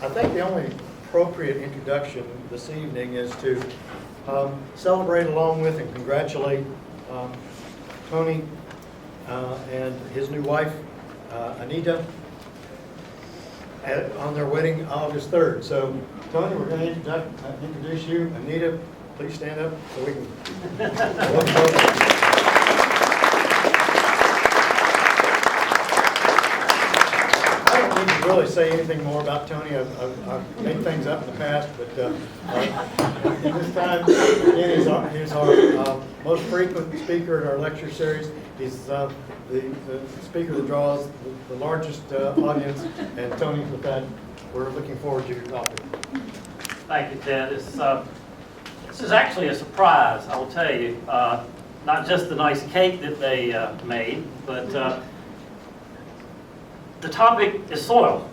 I think the only appropriate introduction this evening is to celebrate along with and congratulate Tony and his new wife, Anita, on their wedding August 3rd. So, Tony, we're going to introduce you. Anita, please stand up so we can I don't need to really say anything more about Tony. I've made things up in the past, but this time, again, he's our most frequent speaker in our lecture series. He's the speaker that draws the largest audience. And Tony, with that, we're looking forward to your topic. Thank you, Ted. This is actually a surprise, I will tell you. Not just the nice cake that they made, but the topic is soil.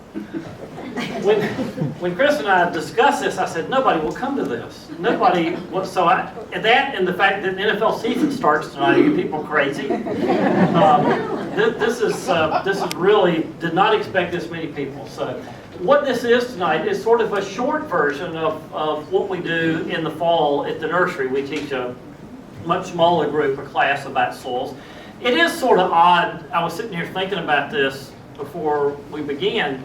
When Chris and I discussed this, I said, nobody will come to this. Nobody. That and the fact that the NFL season starts tonight, you people crazy. This is really, did not expect this many people. So what this is tonight is sort of a short version of what we do in the fall at the nursery. We teach a much smaller group, a class about soils. It is sort of odd. I was sitting here thinking about this before we began,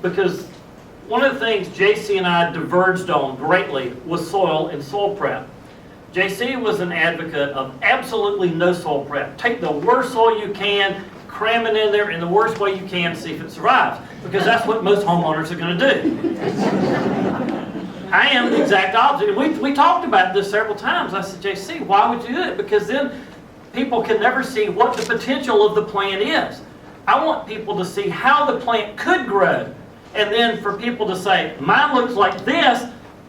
because one of the things JC and I diverged on greatly was soil and soil prep. JC was an advocate of absolutely no soil prep. Take the worst soil you can, cram it in there in the worst way you can, see if it survives, because that's what most homeowners are going to do. I am the exact opposite. We talked about this several times. I said, JC, why would you do it? Because then people can never see what the potential of the plant is. I want people to see how the plant could grow. And then for people to say, mine looks like this,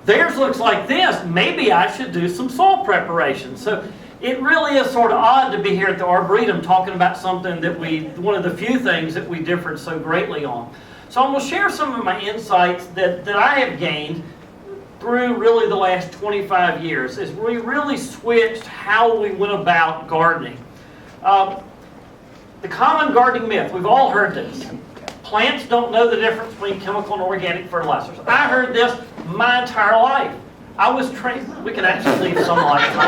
theirs looks like this, maybe I should do some soil preparation. So it really is sort of odd to be here at the Arboretum talking about something that one of the few things that we differed so greatly on. So I'm going to share some of my insights that I have gained through really the last 25 years as we really switched how we went about gardening. The common gardening myth, we've all heard this. Plants don't know the difference between chemical and organic fertilizers. I heard this my entire life. I was trained. We can actually leave some lights on. I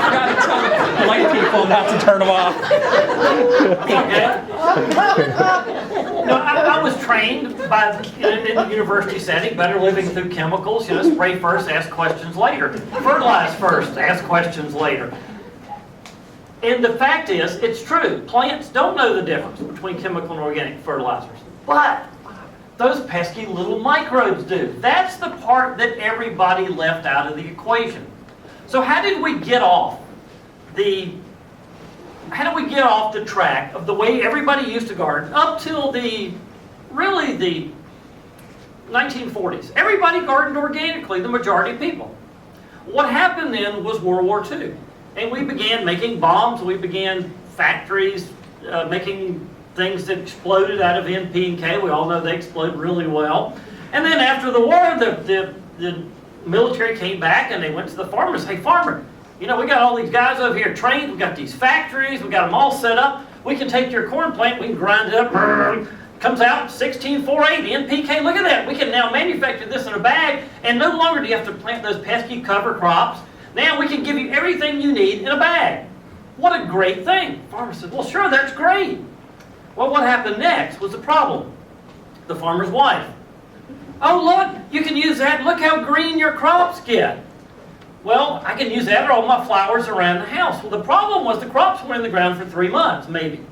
forgot to tell the light people not to turn them off. Okay. No, I was trained in the university setting, better living through chemicals. Spray first, ask questions later. Fertilize first, ask questions later. And the fact is, it's true. Plants don't know the difference between chemical and organic fertilizers. But those pesky little microbes do. That's the part that everybody left out of the equation. So how did we get off the track of the way everybody used to garden up till the 1940s? Everybody gardened organically, the majority of people. What happened then was World War II. And we began making bombs, we began factories making things that exploded out of NP and K. We all know they explode really well. And then after the war, the military came back and they went to the farmers. Hey, farmer, we got all these guys over here trained, we got these factories, we got them all set up. We can take your corn plant, we can grind it up, comes out 16,480 NPK. Look at that. We can now manufacture this in a bag, and no longer do you have to plant those pesky cover crops. Now we can give you everything you need in a bag. What a great thing. Farmer said, well, sure, that's great. Well, what happened next was the problem. The farmer's wife. Oh, look, you can use that. Look how green your crops get. Well, I can use that or all my flowers around the house. Well, the problem was the crops were in the ground for 3 months, maybe.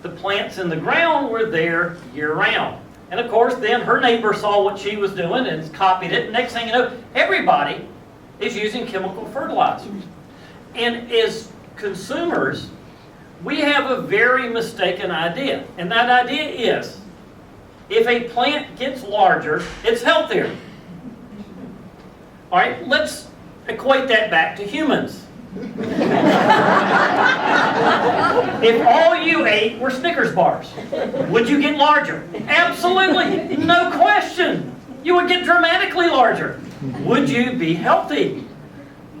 The plants in the ground were there year-round. And of course, then her neighbor saw what she was doing and copied it. And next thing you know, everybody is using chemical fertilizers. And as consumers, we have a very mistaken idea. And that idea is, if a plant gets larger, it's healthier. All right, let's equate that back to humans. If all you ate were Snickers bars, would you get larger? Absolutely, no question. You would get dramatically larger. Would you be healthy?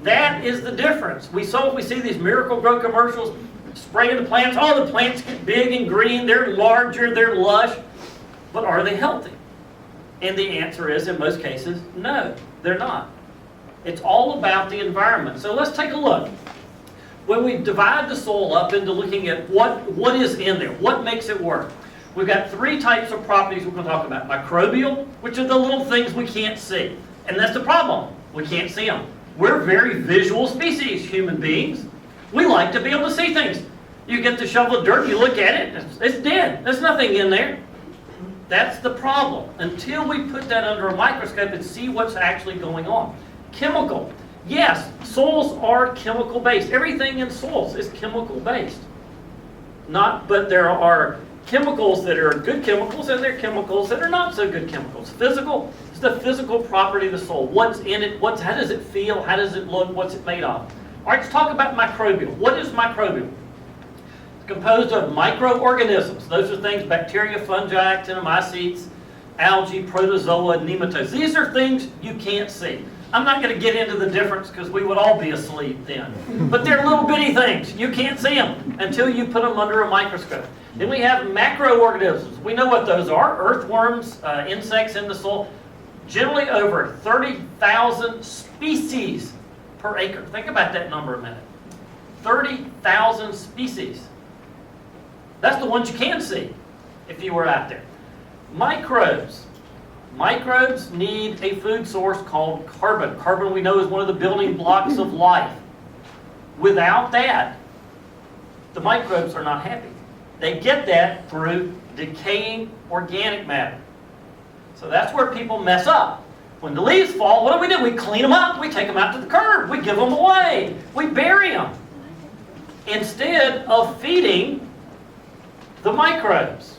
That is the difference. We see these Miracle-Gro commercials, spraying the plants. Oh, the plants get big and green. They're larger. They're lush. But are they healthy? And the answer is, in most cases, no, they're not. It's all about the environment. So let's take a look. When we divide the soil up into looking at what is in there, what makes it work, we've got three types of properties we're going to talk about. Microbial, which are the little things we can't see. And that's the problem. We can't see them. We're very visual species, human beings. We like to be able to see things. You get the shovel of dirt, you look at it, it's dead. There's nothing in there. That's the problem. Until we put that under a microscope and see what's actually going on. Chemical. Yes, soils are chemical based. Everything in soils is chemical based. But there are chemicals that are good chemicals and there are chemicals that are not so good chemicals. Physical is the physical property of the soil. What's in it? How does it feel? How does it look? What's it made of? All right, let's talk about microbial. What is microbial? It's composed of microorganisms. Those are things, bacteria, fungi, actinomycetes, algae, protozoa, nematodes. These are things you can't see. I'm not going to get into the difference because we would all be asleep then. But they're little bitty things. You can't see them until you put them under a microscope. Then we have macroorganisms. We know what those are. Earthworms, insects in the soil. Generally over 30,000 species per acre. Think about that number a minute. 30,000 species. That's the ones you can see if you were out there. Microbes. Microbes need a food source called carbon. Carbon, we know, is one of the building blocks of life. Without that, the microbes are not happy. They get that through decaying organic matter. So that's where people mess up. When the leaves fall, what do? We clean them up. We take them out to the curb. We give them away. We bury them. Instead of feeding the microbes.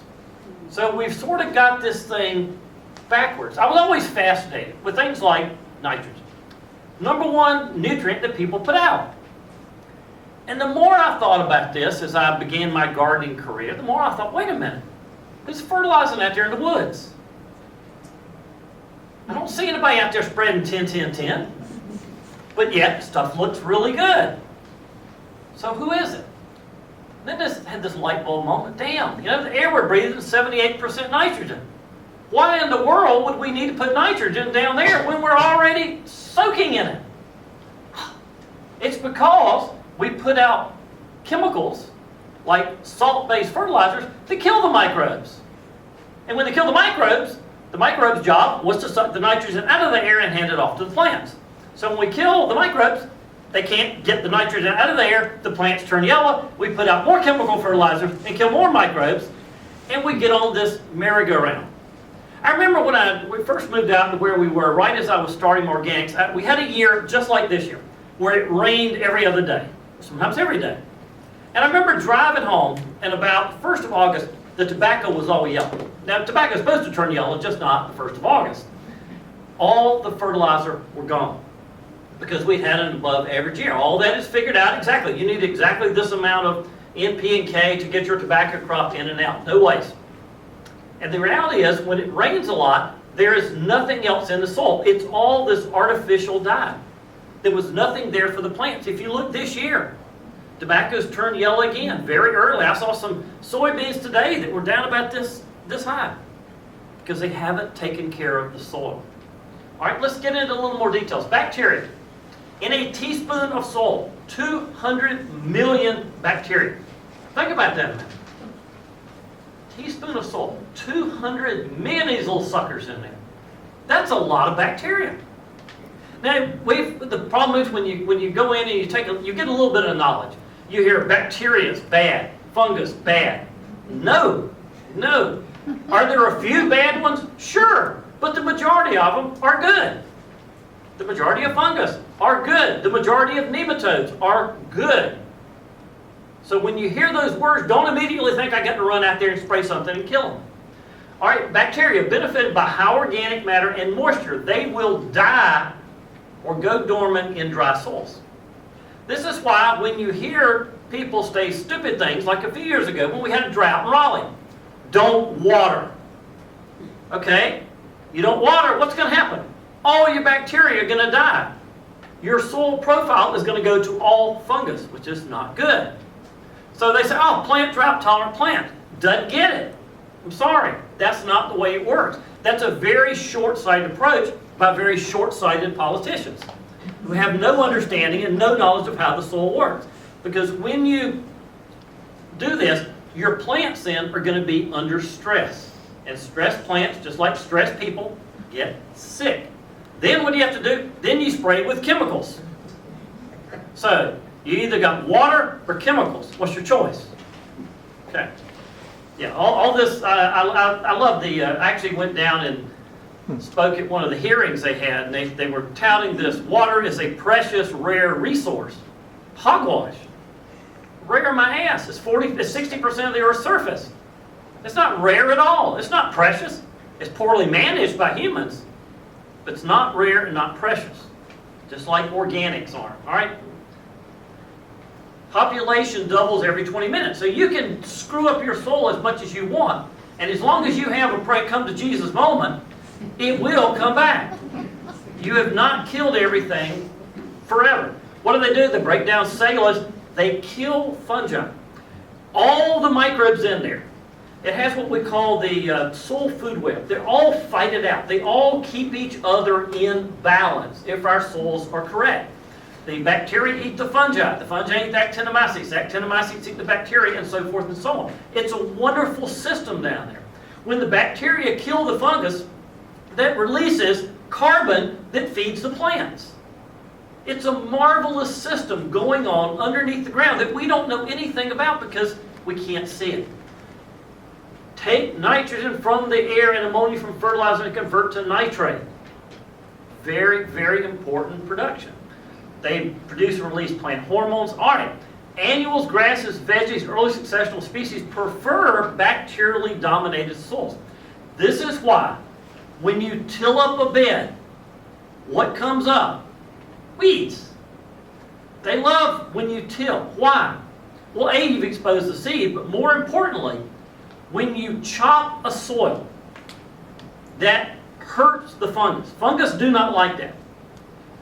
So we've sort of got this thing backwards. I was always fascinated with things like nitrogen. Number one nutrient that people put out. And the more I thought about this as I began my gardening career, the more I thought, wait a minute, who's fertilizing out there in the woods? I don't see anybody out there spreading 10-10-10. But yet, stuff looks really good. So who is it? Then just had this light bulb moment. Damn, the air we're breathing is 78% nitrogen. Why in the world would we need to put nitrogen down there when we're already soaking in it? It's because we put out chemicals like salt-based fertilizers to kill the microbes. And when they kill the microbes job was to suck the nitrogen out of the air and hand it off to the plants. So when we kill the microbes, they can't get the nitrogen out of the air, the plants turn yellow, we put out more chemical fertilizers and kill more microbes, and we get on this merry-go-round. I remember when we first moved out to where we were, right as I was starting organics, we had a year just like this year, where it rained every other day, sometimes every day. And I remember driving home, and about the 1st of August, the tobacco was all yellow. Now, tobacco is supposed to turn yellow, just not the 1st of August. All the fertilizer were gone because we'd had an above average year. All that is figured out exactly. You need exactly this amount of NP and K to get your tobacco crop in and out. No waste. And the reality is, when it rains a lot, there is nothing else in the soil. It's all this artificial dye. There was nothing there for the plants. If you look this year, tobacco's turned yellow again, very early. I saw some soybeans today that were down about this high because they haven't taken care of the soil. All right, let's get into a little more details. Bacteria. In a teaspoon of soil, 200 million bacteria. Think about that a minute. Teaspoon of soil, 200 million of these little suckers in there. That's a lot of bacteria. Now, the problem is when you go in and you get a little bit of knowledge. You hear bacteria is bad, fungus bad. No. Are there a few bad ones? Sure, but the majority of them are good. The majority of fungus are good. The majority of nematodes are good. So when you hear those words, don't immediately think I got to run out there and spray something and kill them. All right, bacteria benefited by high organic matter and moisture. They will die or go dormant in dry soils. This is why when you hear people say stupid things, like a few years ago when we had a drought in Raleigh, don't water. Okay? You don't water, what's going to happen? All your bacteria are going to die. Your soil profile is going to go to all fungus, which is not good. So they say, oh, plant drought tolerant plant. Doesn't get it. I'm sorry. That's not the way it works. That's a very short-sighted approach by very short-sighted politicians who have no understanding and no knowledge of how the soil works. Because when you do this, your plants then are going to be under stress. And stressed plants, just like stressed people, get sick. Then what do you have to do? Then you spray with chemicals. So, you either got water or chemicals. What's your choice? Okay. Yeah, all this, I love the, I actually went down and spoke at one of the hearings they had, and they were touting this. Water is a precious, rare resource. Hogwash. Rare my ass. It's 60% of the Earth's surface. It's not rare at all. It's not precious. It's poorly managed by humans. But it's not rare and not precious. Just like organics are. All right? Population doubles every 20 minutes. So you can screw up your soil as much as you want. And as long as you have a pray come to Jesus moment, it will come back. You have not killed everything forever. What do? They break down cellulose. They kill fungi. All the microbes in there. It has what we call the soil food web. They all fight it out. They all keep each other in balance if our soils are correct. The bacteria eat the fungi. The fungi eat the actinomycetes. The actinomycetes eat the bacteria, and so forth and so on. It's a wonderful system down there. When the bacteria kill the fungus, that releases carbon that feeds the plants. It's a marvelous system going on underneath the ground that we don't know anything about because we can't see it. Take nitrogen from the air and ammonia from fertilizer and convert to nitrate. Very, very important production. They produce and release plant hormones. All right. Annuals, grasses, veggies, early successional species prefer bacterially dominated soils. This is why when you till up a bed, what comes up? Weeds. They love when you till. Why? Well, A, you've exposed the seed, but more importantly, when you chop a soil, that hurts the fungus. Fungus do not like that.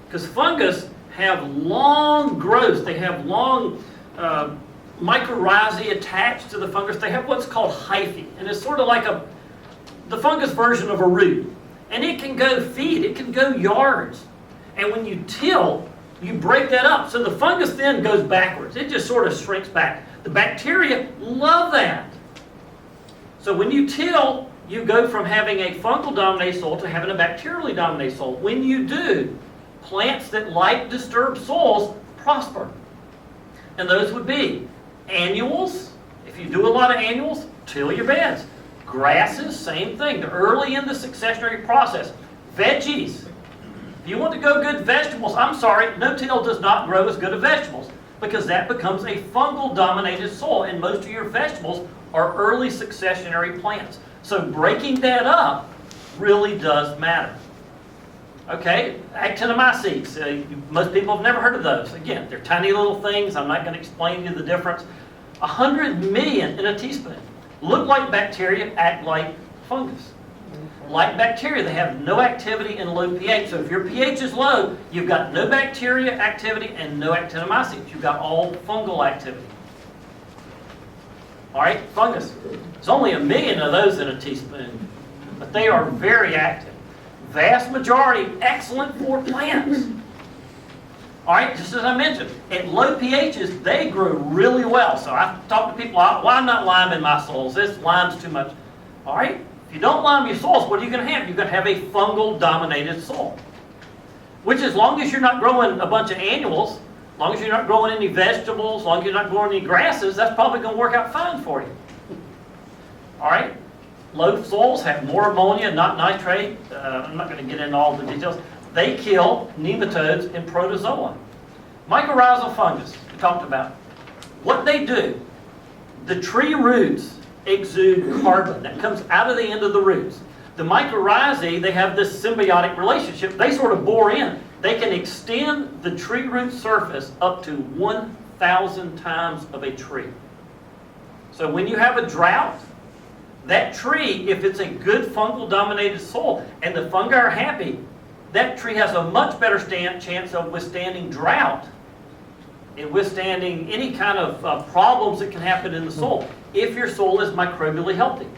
Because fungus have long growths. They have long mycorrhizae attached to the fungus. They have what's called hyphae. And it's sort of like the fungus version of a root. And it can go feet. It can go yards. And when you till, you break that up. So the fungus then goes backwards. It just sort of shrinks back. The bacteria love that. So when you till, you go from having a fungal dominated soil to having a bacterially dominated soil. When you do, plants that like disturbed soils prosper. And those would be annuals. If you do a lot of annuals, till your beds. Grasses, same thing. They're early in the successionary process. Veggies. If you want to go good vegetables, I'm sorry, no-till does not grow as good as vegetables because that becomes a fungal-dominated soil, and most of your vegetables are early successionary plants. So breaking that up really does matter. Okay, actinomycetes. Most people have never heard of those. Again, they're tiny little things. I'm not going to explain to you the difference. 100 million in a teaspoon. Look like bacteria, act like fungus. Like bacteria, they have no activity in low pH. So if your pH is low, you've got no bacteria activity and no actinomycetes. You've got all fungal activity. All right, fungus. There's only 1 million of those in a teaspoon, but they are very active. Vast majority, excellent for plants. All right, just as I mentioned, at low pHs, they grow really well. So I talk to people, why not lime in my soils? This lime's too much. All right, if you don't lime your soils, what are you going to have? You're going to have a fungal-dominated soil. Which, as long as you're not growing a bunch of annuals, as long as you're not growing any vegetables, as long as you're not growing any grasses, that's probably going to work out fine for you. All right? Low soils have more ammonia, not nitrate. I'm not going to get into all the details. They kill nematodes and protozoa. Mycorrhizal fungus, we talked about. What they do, the tree roots exude carbon that comes out of the end of the roots. The mycorrhizae, they have this symbiotic relationship. They sort of bore in. They can extend the tree root surface up to 1,000 times of a tree. So when you have a drought, that tree, if it's a good fungal-dominated soil and the fungi are happy, that tree has a much better chance of withstanding drought and withstanding any kind of problems that can happen in the soil if your soil is microbially healthy.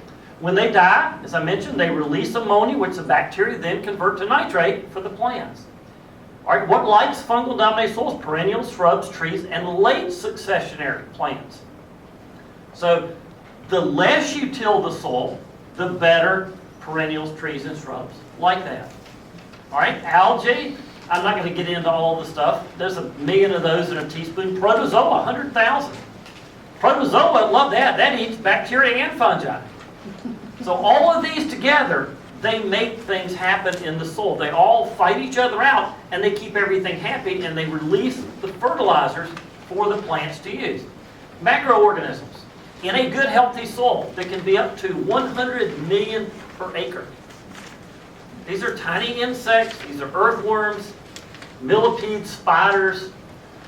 When they die, as I mentioned, they release ammonia, which the bacteria then convert to nitrate for the plants. All right, what likes fungal dominated soils? Perennials, shrubs, trees, and late successionary plants. So the less you till the soil, the better perennials, trees, and shrubs like that. All right, algae, I'm not going to get into all the stuff. There's 1 million of those in a teaspoon. Protozoa, 100,000. Protozoa, love that. That eats bacteria and fungi. So all of these together, they make things happen in the soil. They all fight each other out, and they keep everything happy, and they release the fertilizers for the plants to use. Macroorganisms. In a good, healthy soil, there can be up to 100 million per acre. These are tiny insects. These are earthworms, millipedes, spiders.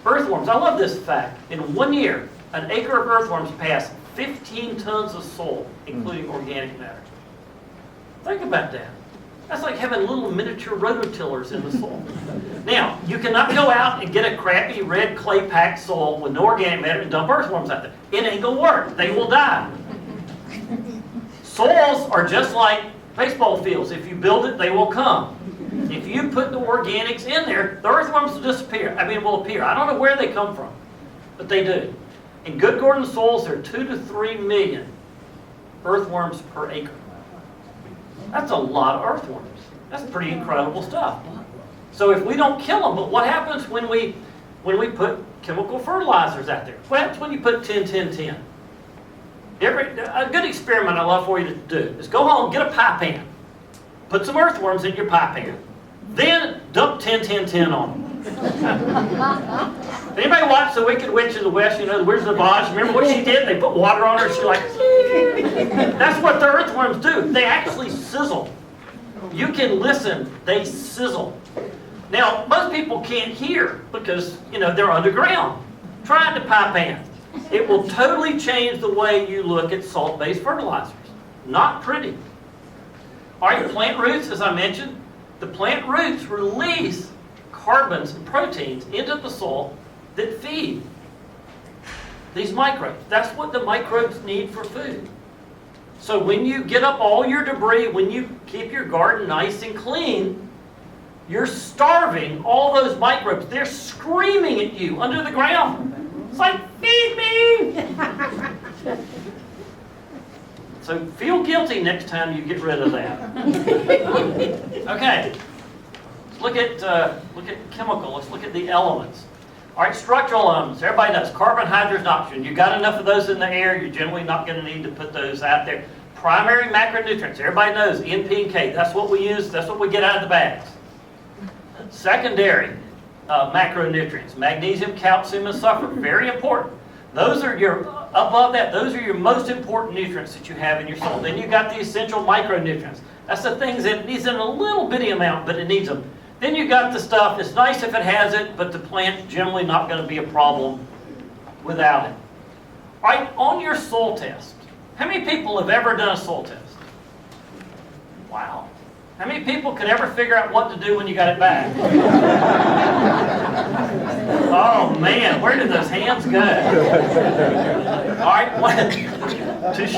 Earthworms, I love this fact. In 1 year, an acre of earthworms pass 15 tons of soil, including organic matter. Think about that. That's like having little miniature rototillers in the soil. Now, you cannot go out and get a crappy red clay-packed soil with no organic matter and dump earthworms out there. It ain't gonna work. They will die. Soils are just like baseball fields. If you build it, they will come. If you put the organics in there, the earthworms will disappear. Will appear. I don't know where they come from, but they do. In good garden soils, there are 2 to 3 million earthworms per acre. That's a lot of earthworms. That's pretty incredible stuff. So if we don't kill them, but what happens when we put chemical fertilizers out there? What happens when you put 10-10-10? A good experiment I love for you to do is go home, get a pie pan, put some earthworms in your pie pan, then dump 10-10-10 on them. Anybody watch The Wicked Witch of the West? You know, the Wizard of Oz? Remember what she did? They put water on her. She like, that's what the earthworms do. They actually sizzle. You can listen. They sizzle. Now, most people can't hear because, you know, they're underground. Try the pie pan. It will totally change the way you look at salt-based fertilizers. Not pretty. All right, plant roots, as I mentioned, the plant roots release carbons and proteins into the soil that feed these microbes. That's what the microbes need for food. So when you get up all your debris, when you keep your garden nice and clean, you're starving all those microbes. They're screaming at you under the ground. It's like, feed me! So feel guilty next time you get rid of that. Okay. Let's look at chemical. Let's look at the elements. All right, structural elements. Everybody knows carbon, hydrogen, oxygen. You've got enough of those in the air. You're generally not going to need to put those out there. Primary macronutrients. Everybody knows N, P, and K. That's what we use. That's what we get out of the bags. Secondary macronutrients. Magnesium, calcium, and sulfur. Very important. Those are above that, those are your most important nutrients that you have in your soil. Then you've got the essential micronutrients. That's the things that it needs in a little bitty amount, but it needs them. Then you've got the stuff, it's nice if it has it, but the plant's generally not going to be a problem without it. All right, on your soil test, how many people have ever done a soil test? Wow. How many people could ever figure out what to do when you got it back? Oh man, where did those hands go? All right, touche.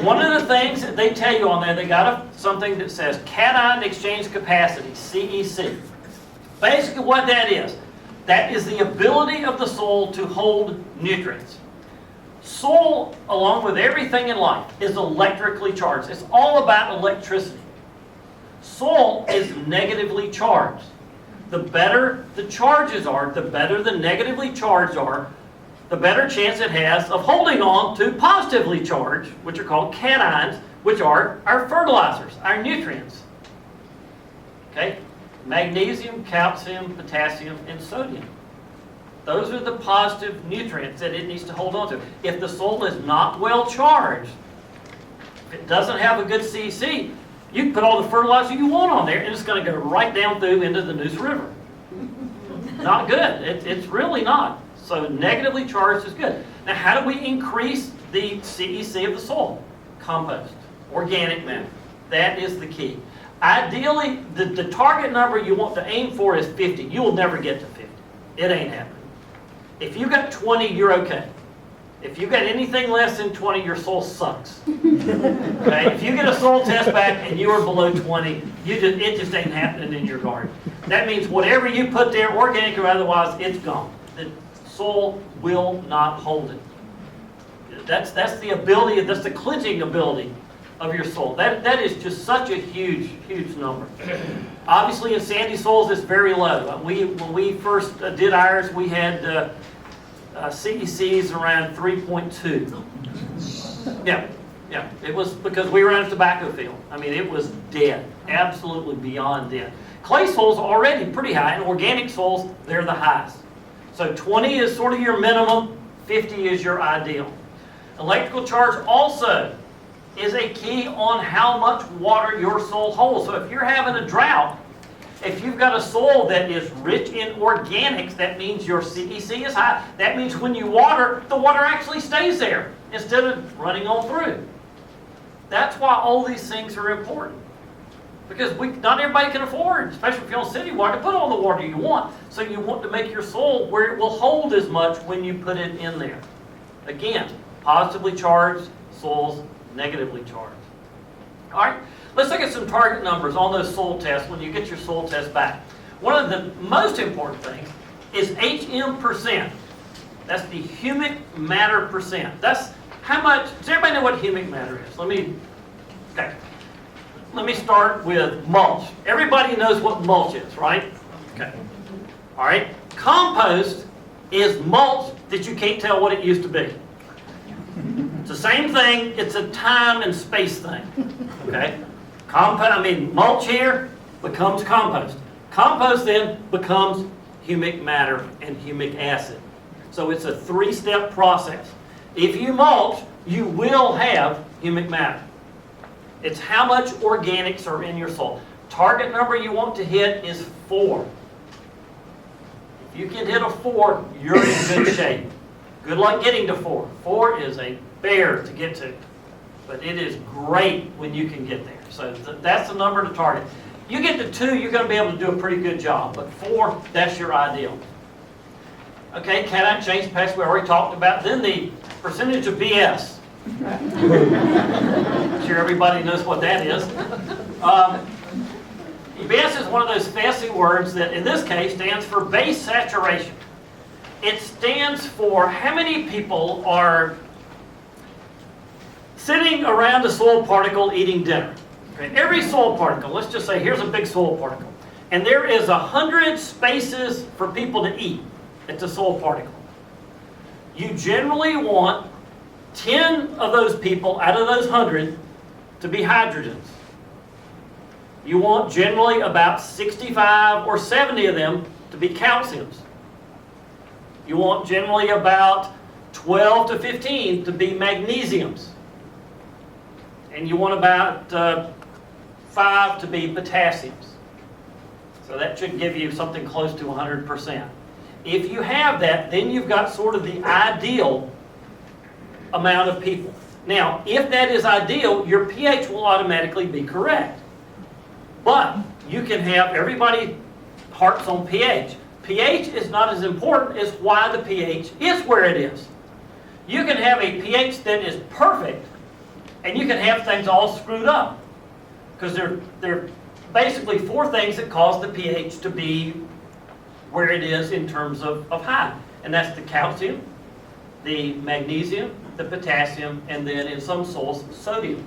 One of the things that they tell you on there, they got something that says cation exchange capacity, CEC. Basically what that is the ability of the soil to hold nutrients. Soil, along with everything in life, is electrically charged. It's all about electricity. Soil is negatively charged. The better the charges are, the better the negatively charged are, the better chance it has of holding on to positively charged, which are called cations, which are our fertilizers, our nutrients. Okay? Magnesium, calcium, potassium, and sodium. Those are the positive nutrients that it needs to hold on to. If the soil is not well charged, if it doesn't have a good CEC, you can put all the fertilizer you want on there and it's going to go right down through into the Neuse River. Not good. It's really not. So negatively charged is good. Now how do we increase the CEC of the soil? Compost, organic matter. That is the key. Ideally, the target number you want to aim for is 50. You will never get to 50. It ain't happening. If you got 20, you're okay. If you got anything less than 20, your soil sucks. Okay? If you get a soil test back and you are below 20, it just ain't happening in your garden. That means whatever you put there, organic or otherwise, it's gone. The soil will not hold it. That's the ability, that's the cleansing ability of your soil. That is just such a huge, huge number. Obviously, in sandy soils, it's very low. When we first did ours, we had CECs around 3.2. Yeah. It was because we were in a tobacco field. I mean, it was dead, absolutely beyond dead. Clay soils are already pretty high, and organic soils, they're the highest. So 20 is sort of your minimum, 50 is your ideal. Electrical charge also is a key on how much water your soil holds. So if you're having a drought, if you've got a soil that is rich in organics, that means your CEC is high. That means when you water, the water actually stays there instead of running on through. That's why all these things are important. Because not everybody can afford, especially if you're on city water, to put all the water you want. So you want to make your soil where it will hold as much when you put it in there. Again, positively charged soils, negatively charged. All right, let's look at some target numbers on those soil tests when you get your soil test back. One of the most important things is HM%. That's the humic matter percent. That's how much, does everybody know what humic matter is? Let me start with mulch. Everybody knows what mulch is, right? Okay. All right, compost is mulch that you can't tell what it used to be. It's the same thing, it's a time and space thing, okay? Mulch here becomes compost. Compost then becomes humic matter and humic acid. So it's a 3-step process. If you mulch, you will have humic matter. It's how much organics are in your soil. Target number you want to hit is 4. If you can hit a 4, you're in good shape. Good luck getting to 4. 4 is a bear to get to, but it is great when you can get there. So that's the number to target. You get to 2, you're going to be able to do a pretty good job, but 4, that's your ideal. Okay, cation change pest we already talked about. Then the percentage of BS. I'm sure everybody knows what that is. BS is one of those fancy words that in this case stands for base saturation. It stands for how many people are sitting around a soil particle eating dinner. Okay? Every soil particle, let's just say here's a big soil particle, and there is 100 spaces for people to eat. It's a soil particle. You generally want 10 of those people out of those 100 to be hydrogens. You want generally about 65 or 70 of them to be calciums. You want generally about 12 to 15 to be magnesiums. And you want about 5 to be potassiums. So that should give you something close to 100%. If you have that, then you've got sort of the ideal amount of people. Now, if that is ideal, your pH will automatically be correct. But you can have everybody harps on pH. pH is not as important as why the pH is where it is. You can have a pH that is perfect, and you can have things all screwed up. Because there are basically 4 things that cause the pH to be where it is in terms of high. And that's the calcium, the magnesium, the potassium, and then in some soils, sodium.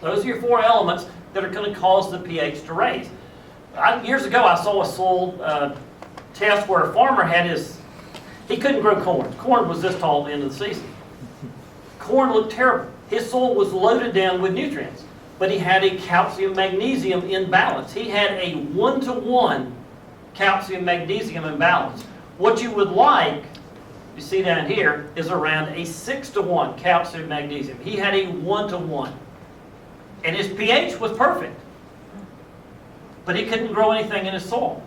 Those are your 4 elements that are going to cause the pH to raise. Years ago, I saw a soil test where a farmer he couldn't grow corn. Corn was this tall at the end of the season. Corn looked terrible. His soil was loaded down with nutrients, but he had a calcium-magnesium imbalance. He had a 1-to-1 calcium-magnesium imbalance. What you would like, you see down here, is around a 6-to-1 calcium-magnesium. He had a 1-to-1. And his pH was perfect. But he couldn't grow anything in his soil.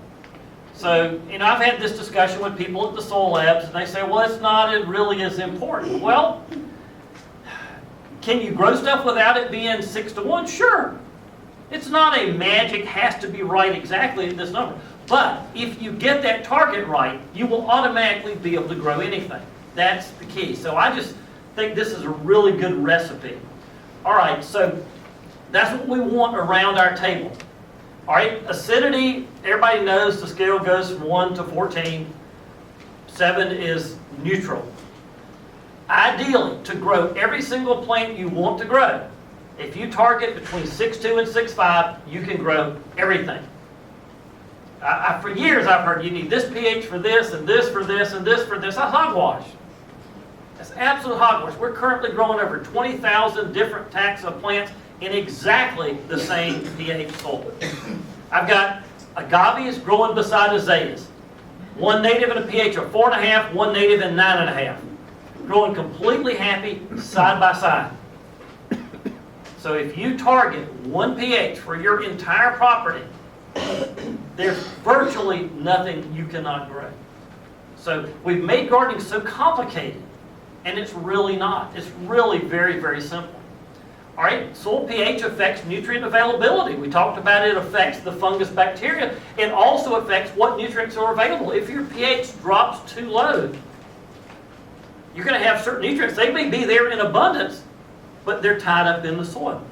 So, I've had this discussion with people at the soil labs, and they say, well, it's not really as important. Well, can you grow stuff without it being 6-to-1? Sure. It's not a magic, has to be right exactly at this number. But if you get that target right, you will automatically be able to grow anything. That's the key. So I just think this is a really good recipe. All right, so that's what we want around our table. All right, acidity, everybody knows the scale goes from 1 to 14. 7 is neutral. Ideally, to grow every single plant you want to grow, if you target between 6.2 and 6.5, you can grow everything. For years I've heard you need this pH for this, and this for this, and this for this. That's hogwash. That's absolute hogwash. We're currently growing over 20,000 different types of plants in exactly the same pH soil. I've got agaves growing beside azaleas. One native in a pH of 4.5, one native in 9.5. Growing completely happy side by side. So if you target one pH for your entire property, there's virtually nothing you cannot grow. So we've made gardening so complicated, and it's really not. It's really very, very simple. All right, soil pH affects nutrient availability. We talked about it affects the fungus bacteria. It also affects what nutrients are available. If your pH drops too low, you're going to have certain nutrients. They may be there in abundance, but they're tied up in the soil.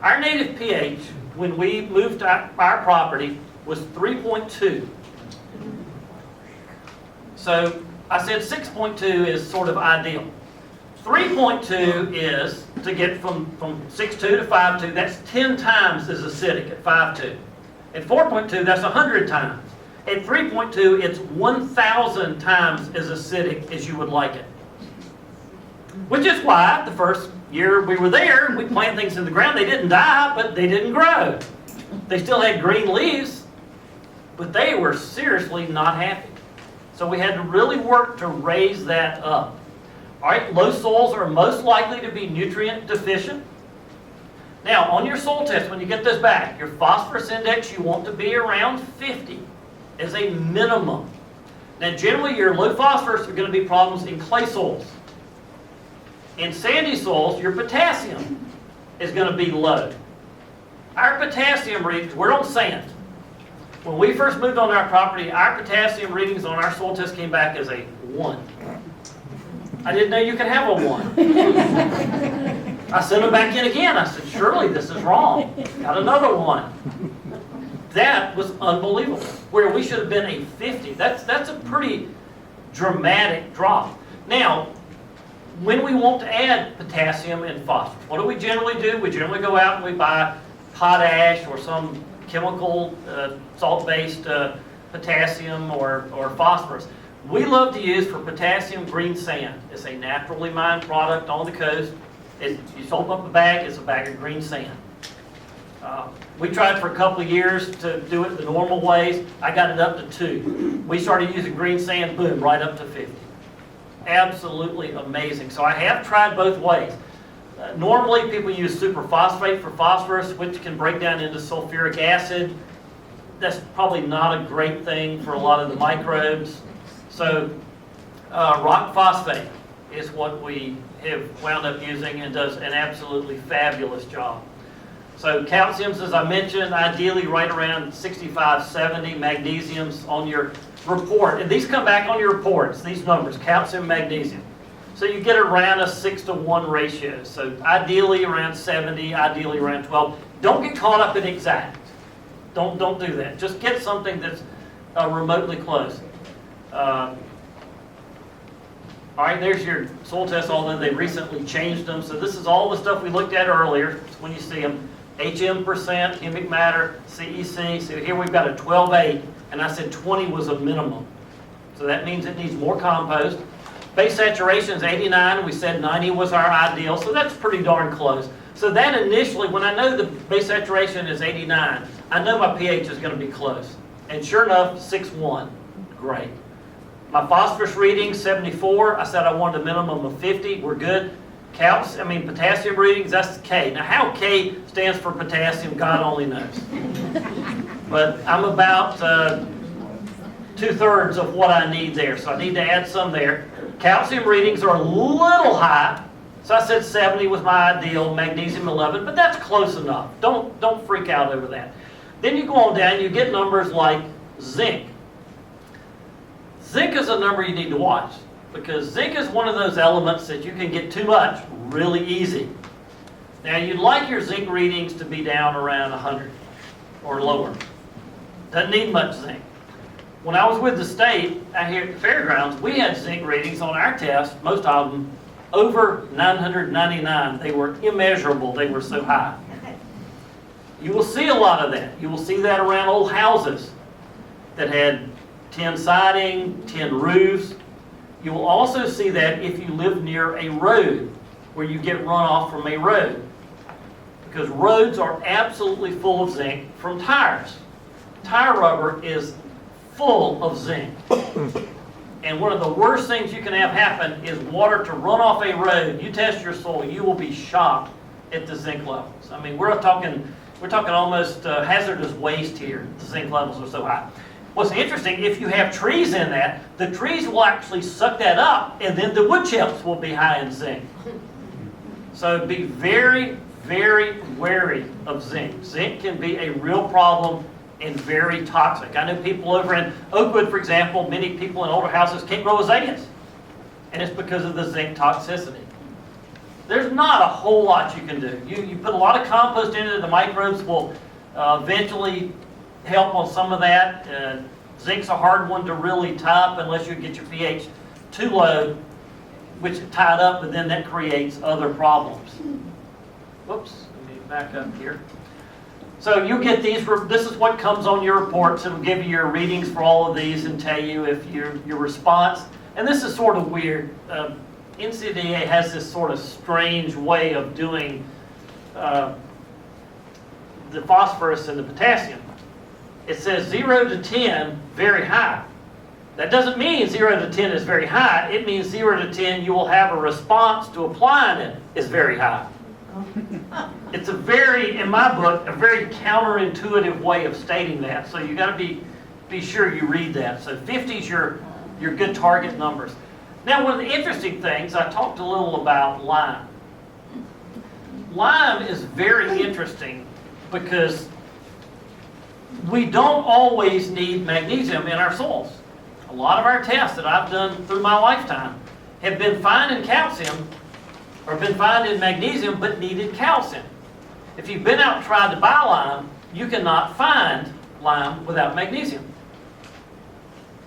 Our native pH, when we moved to our property, was 3.2. So I said 6.2 is sort of ideal. 3.2 is to get from 6.2 to 5.2. That's 10 times as acidic at 5.2. At 4.2, that's 100 times. At 3.2, it's 1,000 times as acidic as you would like it. Which is why the first year we were there, we planted things in the ground. They didn't die, but they didn't grow. They still had green leaves, but they were seriously not happy. So we had to really work to raise that up. All right, low soils are most likely to be nutrient deficient. Now, on your soil test, when you get this back, your phosphorus index, you want to be around 50 as a minimum. Now, generally, your low phosphorus are going to be problems in clay soils. In sandy soils, your potassium is going to be low. Our potassium readings, we're on sand. When we first moved on our property, our potassium readings on our soil test came back as a 1. I didn't know you could have a 1. I sent them back in again. I said, surely this is wrong. Got another 1. That was unbelievable. Where we should have been a 50. That's a pretty dramatic drop. Now, when we want to add potassium and phosphorus, what do we generally do? We generally go out and we buy potash or some chemical salt-based potassium or phosphorus. We love to use for potassium green sand. It's a naturally mined product on the coast. You open up a bag, it's a bag of green sand. We tried for a couple of years to do it the normal ways. I got it up to 2. We started using green sand, boom, right up to 50. Absolutely amazing. So I have tried both ways. Normally people use superphosphate for phosphorus, which can break down into sulfuric acid. That's probably not a great thing for a lot of the microbes. So rock phosphate is what we have wound up using and does an absolutely fabulous job. So calciums, as I mentioned, ideally right around 65, 70. Magnesiums on your report. And these come back on your reports, these numbers, calcium, magnesium. So you get around a 6-to-1 ratio. So ideally around 70, ideally around 12. Don't get caught up in exact. Don't do that. Just get something that's remotely close. All right, there's your soil test, although they recently changed them. So this is all the stuff we looked at earlier. It's when you see them. HM%, humic matter, CEC. So here we've got a 12.8, and I said 20 was a minimum. So that means it needs more compost. Base saturation is 89. We said 90 was our ideal, so that's pretty darn close. So that initially, when I know the base saturation is 89, I know my pH is going to be close. And sure enough, 6.1. Great. My phosphorus reading, 74. I said I wanted a minimum of 50. We're good. Potassium readings, that's K. Now how K stands for potassium, God only knows. But I'm about 2/3 of what I need there, so I need to add some there. Calcium readings are a little high, so I said 70 was my ideal, magnesium 11, but that's close enough. Don't freak out over that. Then you go on down, you get numbers like zinc. Zinc is a number you need to watch. because zinc is one of those elements that you can get too much really easy. Now, you'd like your zinc readings to be down around 100 or lower. Doesn't need much zinc. When I was with the state out here at the fairgrounds, we had zinc readings on our test, most of them over 999. They were immeasurable, they were so high. You will see a lot of that. You will see that around old houses that had tin siding, tin roofs. You will also see that if you live near a road where you get runoff from a road, because roads are absolutely full of zinc from tires. Tire rubber is full of zinc. And one of the worst things you can have happen is water to run off a road. You test your soil, you will be shocked at the zinc levels. I mean, we're talking almost hazardous waste here. The zinc levels are so high. What's interesting, if you have trees in that, the trees will actually suck that up, and then the wood chips will be high in zinc. So be very, very wary of zinc. Zinc can be a real problem and very toxic. I know people over in Oakwood, for example, many people in older houses can't grow azaleas, and it's because of the zinc toxicity. There's not a whole lot you can do. You put a lot of compost in it, the microbes will eventually help on some of that. Zinc's a hard one to really tie up unless you get your pH too low, which is tied up, but then that creates other problems. Whoops, let me back up here. So you get these, this is what comes on your reports. It'll give you your readings for all of these and tell you if your response, and this is sort of weird. NCDA has this sort of strange way of doing the phosphorus and the potassium. It says 0 to 10, very high. That doesn't mean 0 to 10 is very high. It means 0 to 10, you will have a response to applying it is very high. It's a very, in my book, a very counterintuitive way of stating that. So you got to be sure you read that. So 50 is your good target numbers. Now, one of the interesting things, I talked a little about lime. Lime is very interesting because we don't always need magnesium in our soils. A lot of our tests that I've done through my lifetime have been fine in calcium or been fine in magnesium but needed calcium. If you've been out and tried to buy lime, you cannot find lime without magnesium.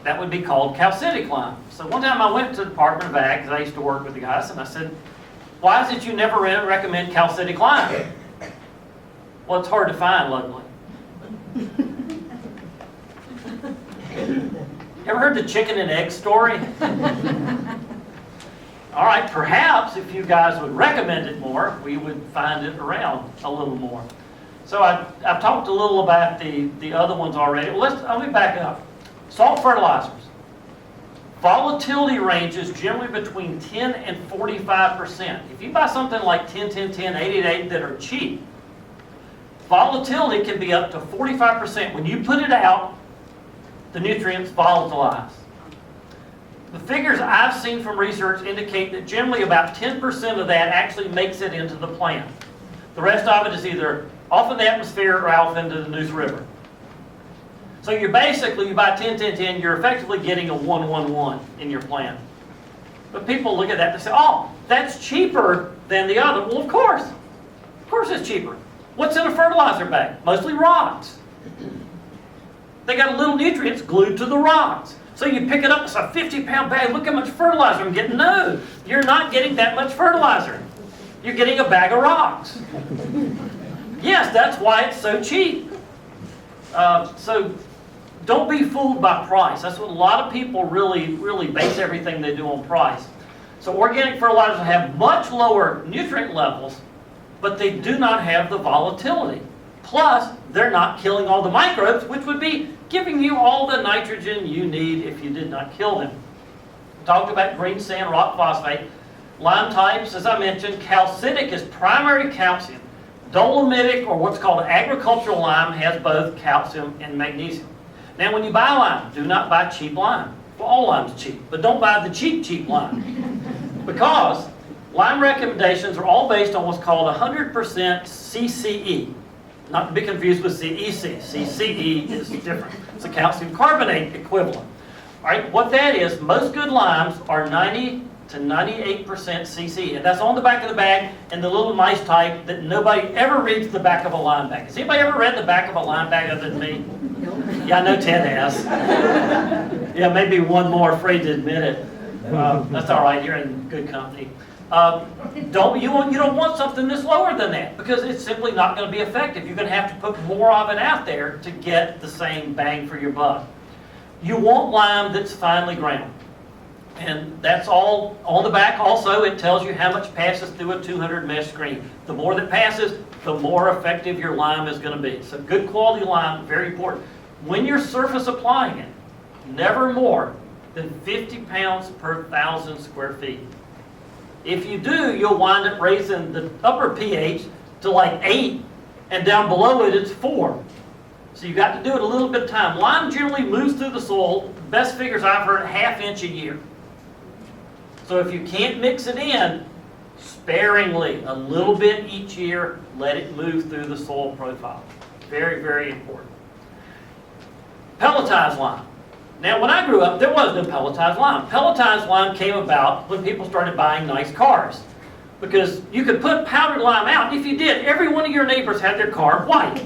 That would be called calcitic lime. So one time I went to the Department of Ag, because I used to work with the guys, and I said, why is it you never recommend calcitic lime? Well, it's hard to find locally. Ever heard the chicken and egg story? All right, perhaps if you guys would recommend it more, we would find it around a little more. So I've talked a little about the other ones already. Let me back up. Salt fertilizers. Volatility ranges generally between 10 and 45%. If you buy something like 10, 10, 10, 8, 8, 8 that are cheap, volatility can be up to 45%. When you put it out, the nutrients volatilize. The figures I've seen from research indicate that generally about 10% of that actually makes it into the plant. The rest of it is either off in the atmosphere or out into the Neuse River. So you buy 10, 10, 10, you're effectively getting a 1, 1, 1 in your plant. But people look at that and say, oh, that's cheaper than the other. Well, of course. Of course it's cheaper. What's in a fertilizer bag? Mostly rocks. They got little nutrients glued to the rocks. So you pick it up, it's a 50-pound bag, look how much fertilizer I'm getting. No, you're not getting that much fertilizer. You're getting a bag of rocks. Yes, that's why it's so cheap. So don't be fooled by price. That's what a lot of people really base everything they do on price. So organic fertilizers have much lower nutrient levels, but they do not have the volatility. Plus, they're not killing all the microbes, which would be giving you all the nitrogen you need if you did not kill them. We talked about green sand, rock phosphate. Lime types, as I mentioned, calcitic is primary calcium. Dolomitic, or what's called agricultural lime, has both calcium and magnesium. Now, when you buy lime, do not buy cheap lime. Well, all lime's cheap, but don't buy the cheap lime. Because lime recommendations are all based on what's called 100% CCE. Not to be confused with CEC. CCE is different. It's a calcium carbonate equivalent. All right, what that is, most good limes are 90 to 98% CC, and that's on the back of the bag, and the little nice type that nobody ever reads the back of a lime bag. Has anybody ever read the back of a lime bag other than me? Yeah, I know Ted has. Yeah, maybe one more afraid to admit it. That's all right, you're in good company. You don't want something that's lower than that, because it's simply not going to be effective. You're going to have to put more of it out there to get the same bang for your buck. You want lime that's finely ground. And that's all on the back. Also, it tells you how much passes through a 200 mesh screen. The more that passes, the more effective your lime is going to be. So good quality lime, very important. When you're surface applying it, never more than 50 pounds per 1,000 square feet. If you do, you'll wind up raising the upper pH to like 8, and down below it, it's 4. So you've got to do it a little bit of time. Lime generally moves through the soil, best figures I've heard, ½ inch a year. So if you can't mix it in, sparingly, a little bit each year, let it move through the soil profile. Very, very important. Pelletized lime. Now, when I grew up, there was no pelletized lime. Pelletized lime came about when people started buying nice cars. Because you could put powdered lime out, and if you did, every one of your neighbors had their car white.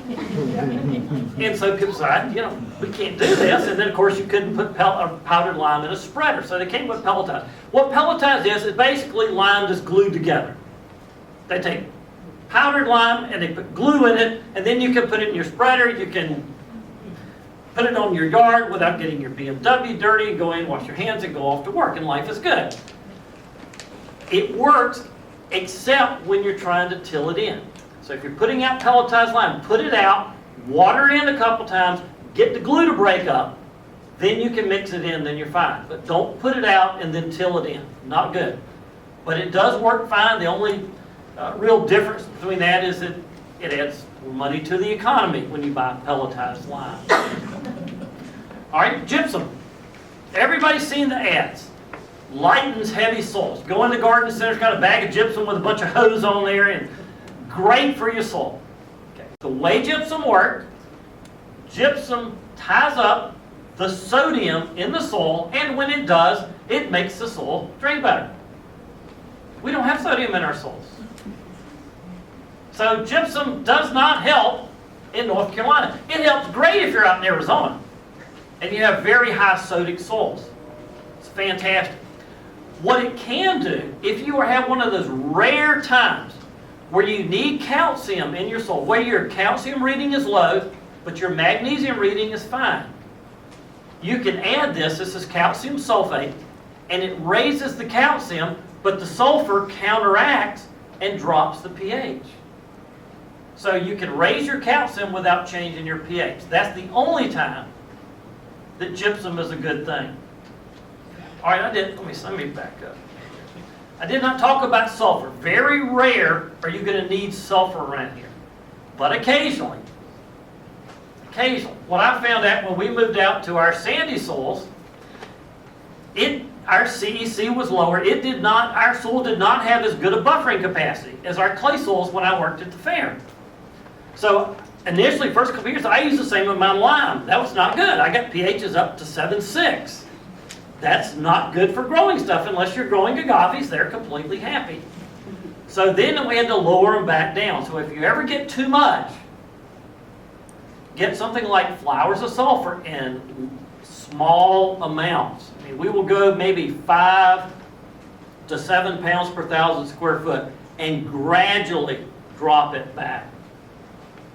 And so people said, we can't do this. And then, of course, you couldn't put powdered lime in a spreader. So they came with pelletized. What pelletized is basically lime just glued together. They take powdered lime and they put glue in it, and then you can put it in your spreader. You can put it on your yard without getting your BMW dirty, and go in, wash your hands, and go off to work, and life is good. It works except when you're trying to till it in. So if you're putting out pelletized lime, put it out, water it in a couple times, get the glue to break up, then you can mix it in, then you're fine. But don't put it out and then till it in. Not good. But it does work fine. The only real difference between that is that it adds money to the economy when you buy pelletized lime. All right, gypsum. Everybody's seen the ads. Lightens heavy soils. Go in the garden center's got a bag of gypsum with a bunch of hose on there, and great for your soil. Okay. The way gypsum works, gypsum ties up the sodium in the soil, and when it does, it makes the soil drain better. We don't have sodium in our soils. So gypsum does not help in North Carolina. It helps great if you're out in Arizona and you have very high sodic soils. It's fantastic. What it can do, if you have one of those rare times where you need calcium in your soil, where your calcium reading is low, but your magnesium reading is fine, you can add this. This is calcium sulfate, and it raises the calcium, but the sulfur counteracts and drops the pH. So you can raise your calcium without changing your pH. That's the only time that gypsum is a good thing. All right, let me back up. I did not talk about sulfur. Very rare are you going to need sulfur around here. But occasionally. What I found out when we moved out to our sandy soils, our CEC was lower. Our soil did not have as good a buffering capacity as our clay soils when I worked at the fair. So initially, first couple years, I used the same amount of lime. That was not good. I got pHs up to 7.6. That's not good for growing stuff unless you're growing agaves. They're completely happy. So then we had to lower them back down. So if you ever get too much, get something like flowers of sulfur in small amounts. I mean, we will go maybe 5 to 7 pounds per 1,000 square foot and gradually drop it back.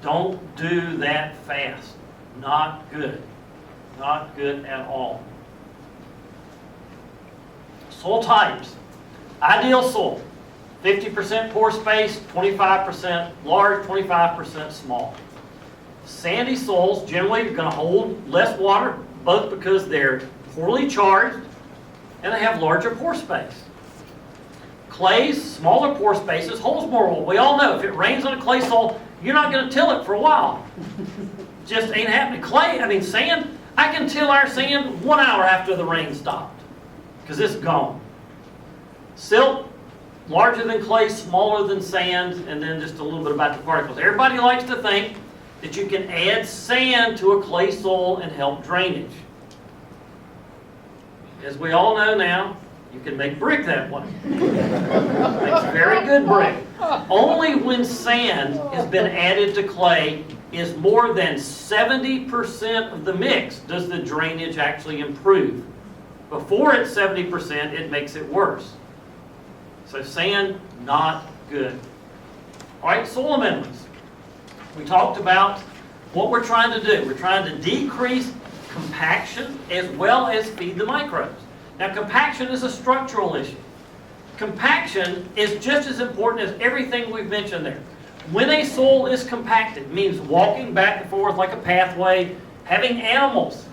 Don't do that fast. Not good. Not good at all. Soil types. Ideal soil. 50% pore space, 25% large, 25% small. Sandy soils generally are going to hold less water, both because they're poorly charged and they have larger pore space. Clays, smaller pore spaces, holds more oil. We all know if it rains on a clay soil, you're not going to till it for a while. Just ain't happening. Sand, I can till our sand 1 hour after the rain stopped because it's gone. Silt, larger than clay, smaller than sand, and then just a little bit about the particles. Everybody likes to think that you can add sand to a clay soil and help drainage. As we all know now, you can make brick that way. Makes very good brick. Only when sand has been added to clay is more than 70% of the mix does the drainage actually improve. Before it's 70%, it makes it worse. So sand, not good. All right, soil amendments. We talked about what we're trying to do. We're trying to decrease compaction as well as feed the microbes. Now, compaction is a structural issue. Compaction is just as important as everything we've mentioned there. When a soil is compacted, it means walking back and forth like a pathway, having animals.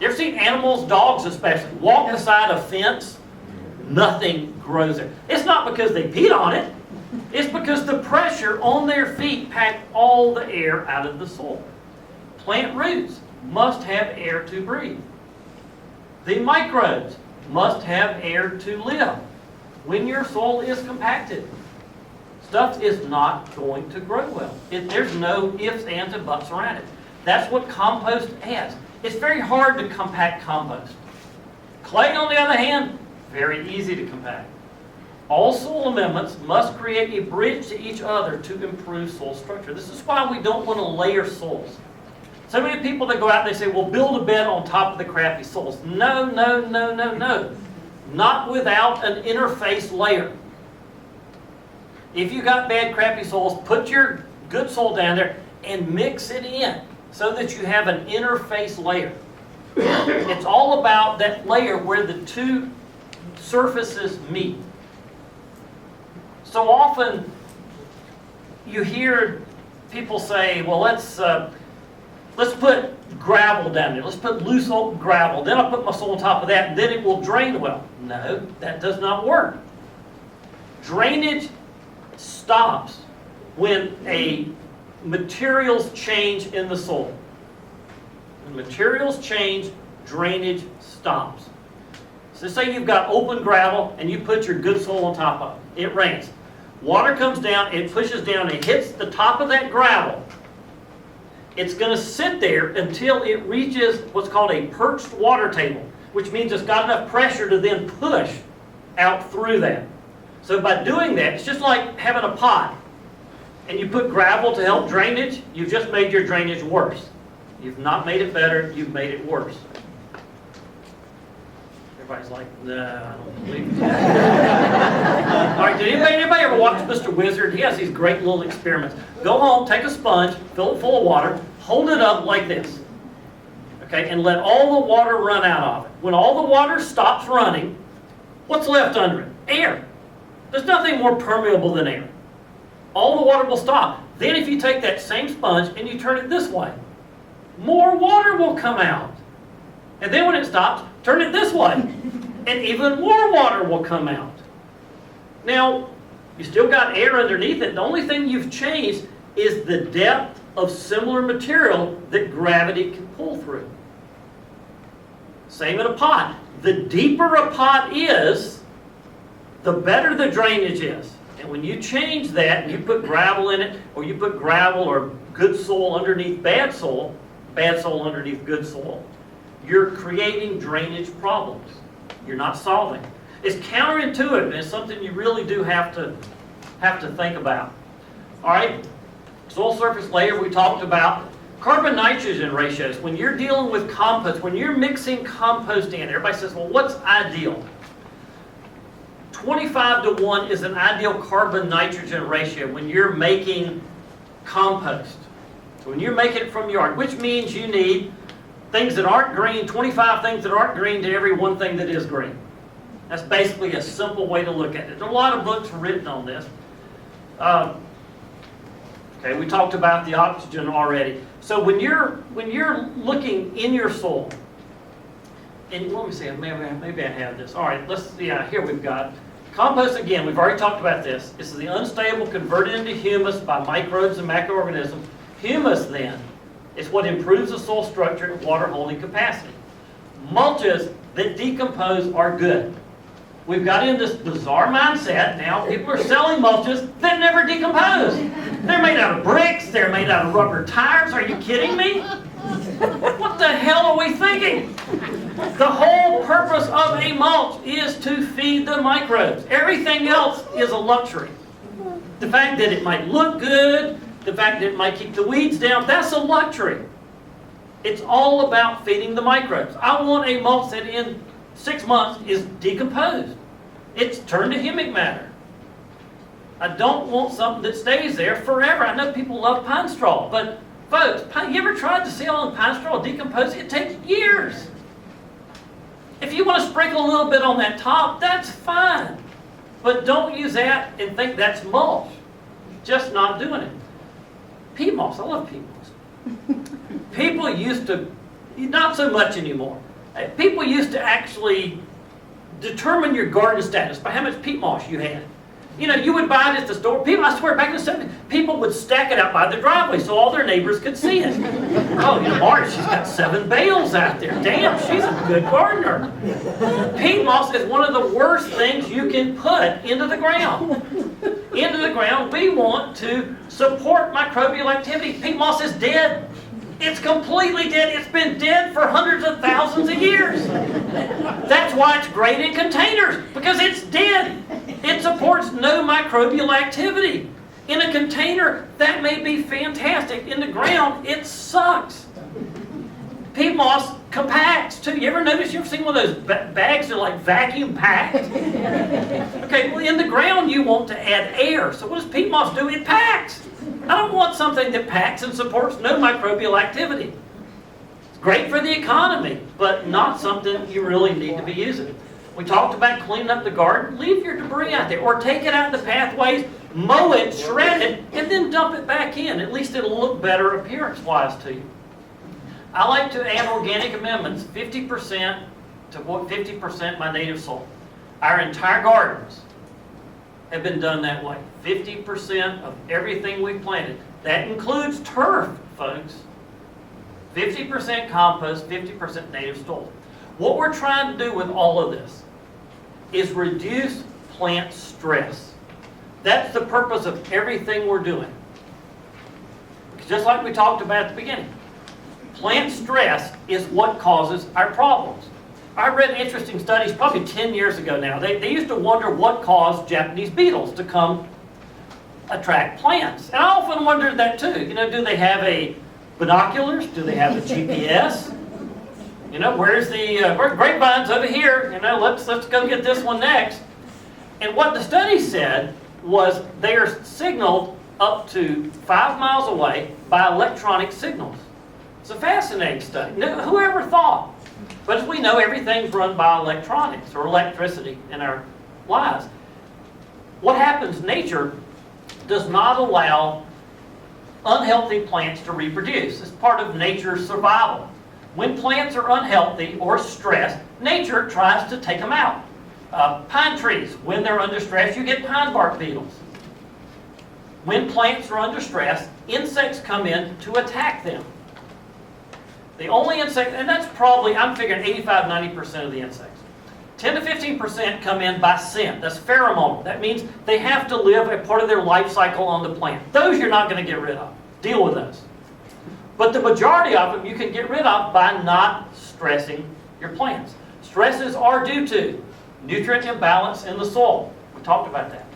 You ever seen animals, dogs especially, walk beside a fence? Nothing grows there. It's not because they peed on it. It's because the pressure on their feet packed all the air out of the soil. Plant roots must have air to breathe. The microbes must have air to live. When your soil is compacted, stuff is not going to grow well. There's no ifs, ands, and buts around it. That's what compost adds. It's very hard to compact compost. Clay, on the other hand, very easy to compact. All soil amendments must create a bridge to each other to improve soil structure. This is why we don't want to layer soils. So many people that go out and they say, well, build a bed on top of the crappy soils. No, no, no, no, no. Not without an interface layer. If you got bad, crappy soils, put your good soil down there and mix it in so that you have an interface layer. It's all about that layer where the two surfaces meet. So often you hear people say, well, let's put gravel down there. Let's put loose oak gravel. Then I'll put my soil on top of that, and then it will drain well. No, that does not work. Drainage stops when a materials change in the soil. When materials change, drainage stops. So say you've got open gravel and you put your good soil on top of it. It rains. Water comes down, it pushes down, it hits the top of that gravel. It's going to sit there until it reaches what's called a perched water table, which means it's got enough pressure to then push out through that. So by doing that, it's just like having a pot and you put gravel to help drainage, you've just made your drainage worse. You've not made it better, you've made it worse. Everybody's like, no, I don't believe that. All right, did anybody ever watch Mr. Wizard? He has these great little experiments. Go home, take a sponge, fill it full of water, hold it up like this. Okay, and let all the water run out of it. When all the water stops running, what's left under it? Air. There's nothing more permeable than air. All the water will stop. Then if you take that same sponge and you turn it this way, more water will come out. And then when it stops, turn it this way, and even more water will come out. Now, you still got air underneath it. The only thing you've changed is the depth of similar material that gravity can pull through. Same in a pot. The deeper a pot is, the better the drainage is. And when you change that, and you put gravel in it, or you put gravel or good soil underneath bad soil underneath good soil, you're creating drainage problems. You're not solving. It's counterintuitive, and it's something you really do have to think about. All right, soil surface layer, we talked about. Carbon-nitrogen ratios. When you're dealing with compost, when you're mixing compost in, everybody says, well, what's ideal? 25:1 is an ideal carbon-nitrogen ratio when you're making compost. So when you're making it from yard, which means you need things that aren't green, 25 things that aren't green to every one thing that is green. That's basically a simple way to look at it. There are a lot of books written on this. Okay, we talked about the oxygen already. So when you're looking in your soil, and let me see, maybe I have this. All right, here we've got compost again. We've already talked about this. This is the unstable converted into humus by microbes and macroorganisms. Humus then is what improves the soil structure and water holding capacity. Mulches that decompose are good. We've got in this bizarre mindset now. People are selling mulches that never decompose. They're made out of bricks. They're made out of rubber tires. Are you kidding me? What the hell are we thinking? The whole purpose of a mulch is to feed the microbes. Everything else is a luxury. The fact that it might look good, the fact that it might keep the weeds down, that's a luxury. It's all about feeding the microbes. I want a mulch that in 6 months is decomposed. It's turned to humic matter. I don't want something that stays there forever. I know people love pine straw, but folks, you ever tried to see all the pine straw decompose? It takes years. If you want to sprinkle a little bit on that top, that's fine. But don't use that and think that's mulch. Just not doing it. Peat moss, I love peat moss. People used to, not so much anymore. People used to actually determine your garden status by how much peat moss you had. You know, you would buy it at the store. People, I swear, back in the 70s, people would stack it out by the driveway so all their neighbors could see it. Oh, you know, Marge, she's got 7 bales out there. Damn, she's a good gardener. Peat moss is one of the worst things you can put into the ground. Into the ground, we want to support microbial activity. Peat moss is dead. It's completely dead. It's been dead for hundreds of thousands of years. That's why it's great in containers, because it's dead. It supports no microbial activity. In a container, that may be fantastic. In the ground, it sucks. Peat moss compacts too. You ever seen one of those bags that are like vacuum packed? Okay, well in the ground you want to add air. So what does peat moss do? It packs. I don't want something that packs and supports no microbial activity. It's great for the economy, but not something you really need to be using. We talked about cleaning up the garden. Leave your debris out there, or take it out in the pathways, mow it, shred it, and then dump it back in. At least it'll look better appearance-wise to you. I like to add organic amendments, 50% to 50% my native soil. Our entire gardens have been done that way. 50% of everything we planted. That includes turf, folks. 50% compost, 50% native soil. What we're trying to do with all of this is reduce plant stress. That's the purpose of everything we're doing. Just like we talked about at the beginning. Plant stress is what causes our problems. I read interesting studies probably 10 years ago now. They used to wonder what caused Japanese beetles to come attract plants. And I often wondered that too. You know, do they have a binoculars? Do they have a GPS? You know, where's the grapevines over here? You know, let's go get this one next. And what the study said was they are signaled up to 5 miles away by electronic signals. It's a fascinating study. Whoever thought? But as we know, everything's run by electronics or electricity in our lives. What happens, nature does not allow unhealthy plants to reproduce. It's part of nature's survival. When plants are unhealthy or stressed, nature tries to take them out. Pine trees, when they're under stress, you get pine bark beetles. When plants are under stress, insects come in to attack them. The only insect, and that's probably, I'm figuring 85–90% of the insects. 10 to 15% come in by scent. That's pheromone. That means they have to live a part of their life cycle on the plant. Those you're not going to get rid of. Deal with those. But the majority of them you can get rid of by not stressing your plants. Stresses are due to nutrient imbalance in the soil. We talked about that.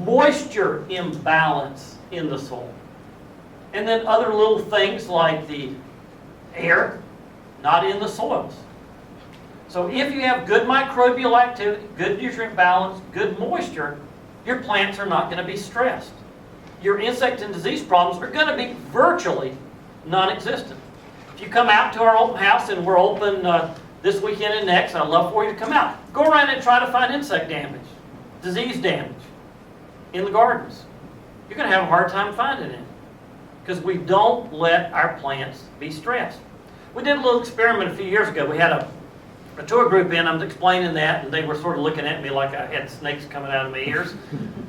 Moisture imbalance in the soil. And then other little things like the air, not in the soils. So if you have good microbial activity, good nutrient balance, good moisture, your plants are not going to be stressed. Your insect and disease problems are going to be virtually non-existent. If you come out to our open house, and we're open this weekend and next, I'd love for you to come out. Go around and try to find insect damage, disease damage in the gardens. You're going to have a hard time finding it because we don't let our plants be stressed. We did a little experiment a few years ago. We had a tour group in, I'm explaining that, and they were sort of looking at me like I had snakes coming out of my ears.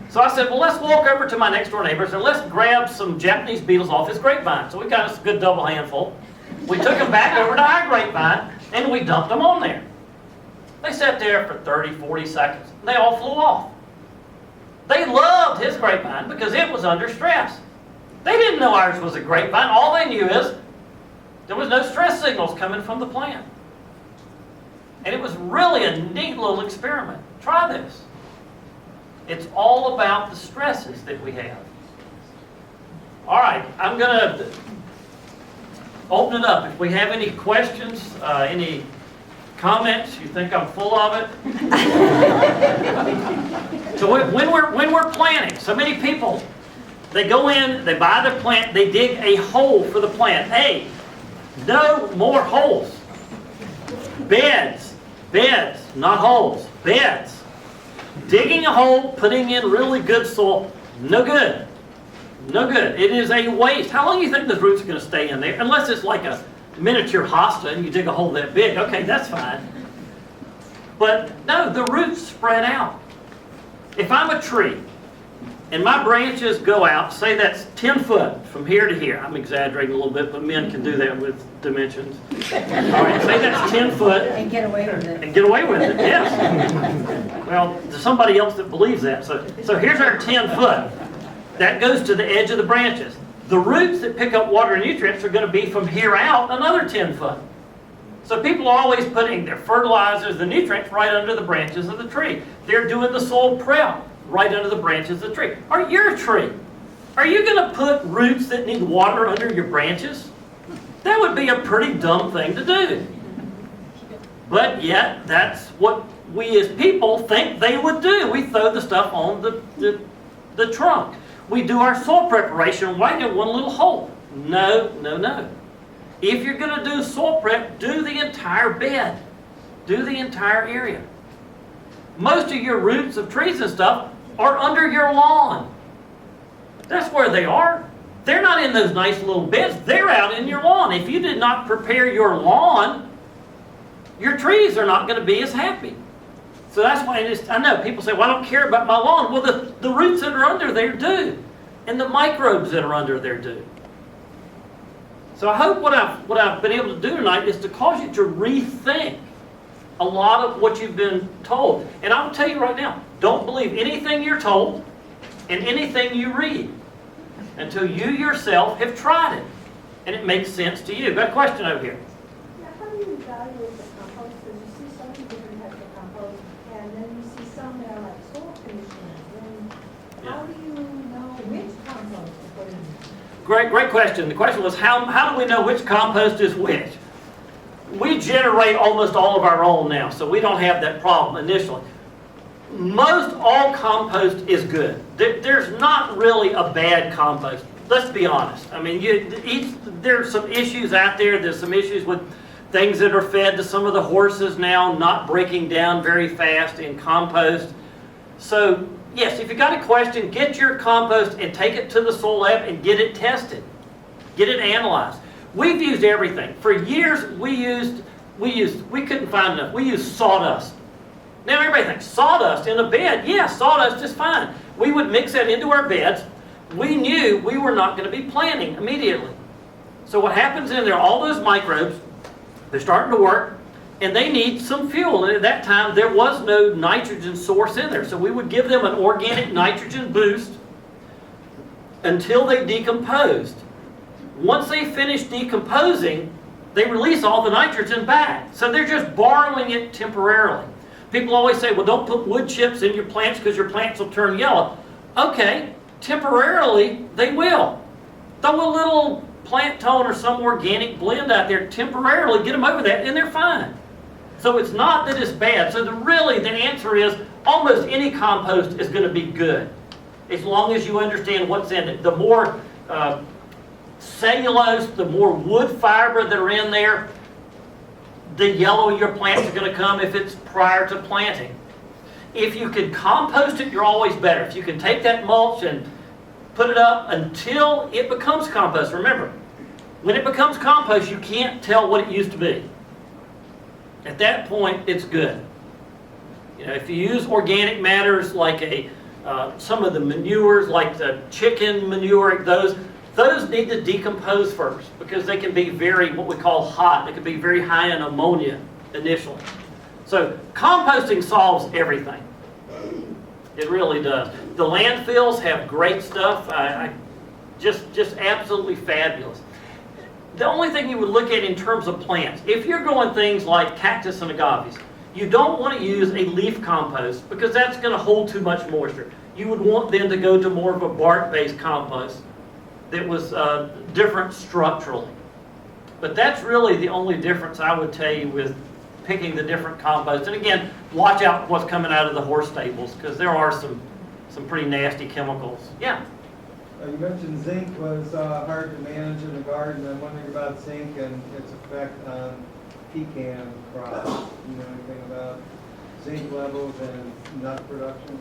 So I said, well, let's walk over to my next door neighbors and let's grab some Japanese beetles off his grapevine. So we got us a good double handful. We took them back over to our grapevine and we dumped them on there. They sat there for 30, 40 seconds. And they all flew off. They loved his grapevine because it was under stress. They didn't know ours was a grapevine. All they knew is there was no stress signals coming from the plant. And it was really a neat little experiment. Try this. It's all about the stresses that we have. All right, I'm going to open it up. If we have any questions, any comments, you think I'm full of it? So when we're planting, so many people, they go in, they buy the plant, they dig a hole for the plant. Hey, no more holes. Beds, not holes, beds. Digging a hole, putting in really good soil, no good. No good. It is a waste. How long do you think those roots are going to stay in there? Unless it's like a miniature hosta and you dig a hole that big. Okay, that's fine. But no, the roots spread out. If I'm a tree and my branches go out, say that's 10 foot from here to here. I'm exaggerating a little bit, but men can do that with dimensions. All right, say that's 10 foot. And get away with it. And get away with it, yes. Well, there's somebody else that believes that. So here's our 10 foot. That goes to the edge of the branches. The roots that pick up water and nutrients are going to be from here out another 10 foot. So people are always putting their fertilizers, the nutrients, right under the branches of the tree. They're doing the soil prep right under the branches of the tree. Or you're a tree. Are you going to put roots that need water under your branches? That would be a pretty dumb thing to do. But yet, that's what we as people think they would do. We throw the stuff on the trunk. We do our soil preparation right in one little hole. No, no, no. If you're going to do soil prep, do the entire bed. Do the entire area. Most of your roots of trees and stuff are under your lawn. That's where they are. They're not in those nice little beds. They're out in your lawn. If you did not prepare your lawn, your trees are not going to be as happy. So that's why I know people say, well, I don't care about my lawn. Well, the roots that are under there do. And the microbes that are under there do. So I hope what I've been able to do tonight is to cause you to rethink a lot of what you've been told. And I'll tell you right now, don't believe anything you're told and anything you read until you yourself have tried it and it makes sense to you. Got a question over here. Yeah, how do you evaluate the compost? Because you see so many different types of compost, and then you see some that are like soil conditioners. And how do you know which compost to put in? Great question. The question was, how do we know which compost is which? We generate almost all of our own now, so we don't have that problem initially. Most all compost is good. There's not really a bad compost. Let's be honest. I mean, there's some issues out there. There's some issues with things that are fed to some of the horses now not breaking down very fast in compost. So, yes, if you got a question, get your compost and take it to the soil lab and get it tested. Get it analyzed. We've used everything. For years, we couldn't find enough. We used sawdust. Now everybody thinks, sawdust in a bed? Yeah, sawdust is fine. We would mix that into our beds. We knew we were not going to be planting immediately. So what happens in there, all those microbes, they're starting to work, and they need some fuel. And at that time, there was no nitrogen source in there. So we would give them an organic nitrogen boost until they decomposed. Once they finish decomposing, they release all the nitrogen back. So they're just borrowing it temporarily. People always say, well, don't put wood chips in your plants because your plants will turn yellow. Okay, temporarily they will. Throw a little plant tone or some organic blend out there, temporarily get them over that, and they're fine. So it's not that it's bad. So the answer is almost any compost is going to be good, as long as you understand what's in it. The more cellulose, the more wood fiber that are in there, the yellower your plants are going to come if it's prior to planting. If you can compost it, you're always better. If you can take that mulch and put it up until it becomes compost. Remember, when it becomes compost, you can't tell what it used to be. At that point, it's good. You know, if you use organic matters like some of the manures, like the chicken manure, those need to decompose first because they can be what we call hot. They can be very high in ammonia initially. So composting solves everything. It really does. The landfills have great stuff. Just absolutely fabulous. The only thing you would look at in terms of plants, if you're growing things like cactus and agaves, you don't want to use a leaf compost because that's going to hold too much moisture. You would want then to go to more of a bark-based compost that was different structurally. But that's really the only difference I would tell you with picking the different composts. And again, watch out for what's coming out of the horse stables because there are some pretty nasty chemicals. Yeah? You mentioned zinc was hard to manage in the garden. I'm wondering about zinc and its effect on pecan crops. You know anything about zinc levels and nut production?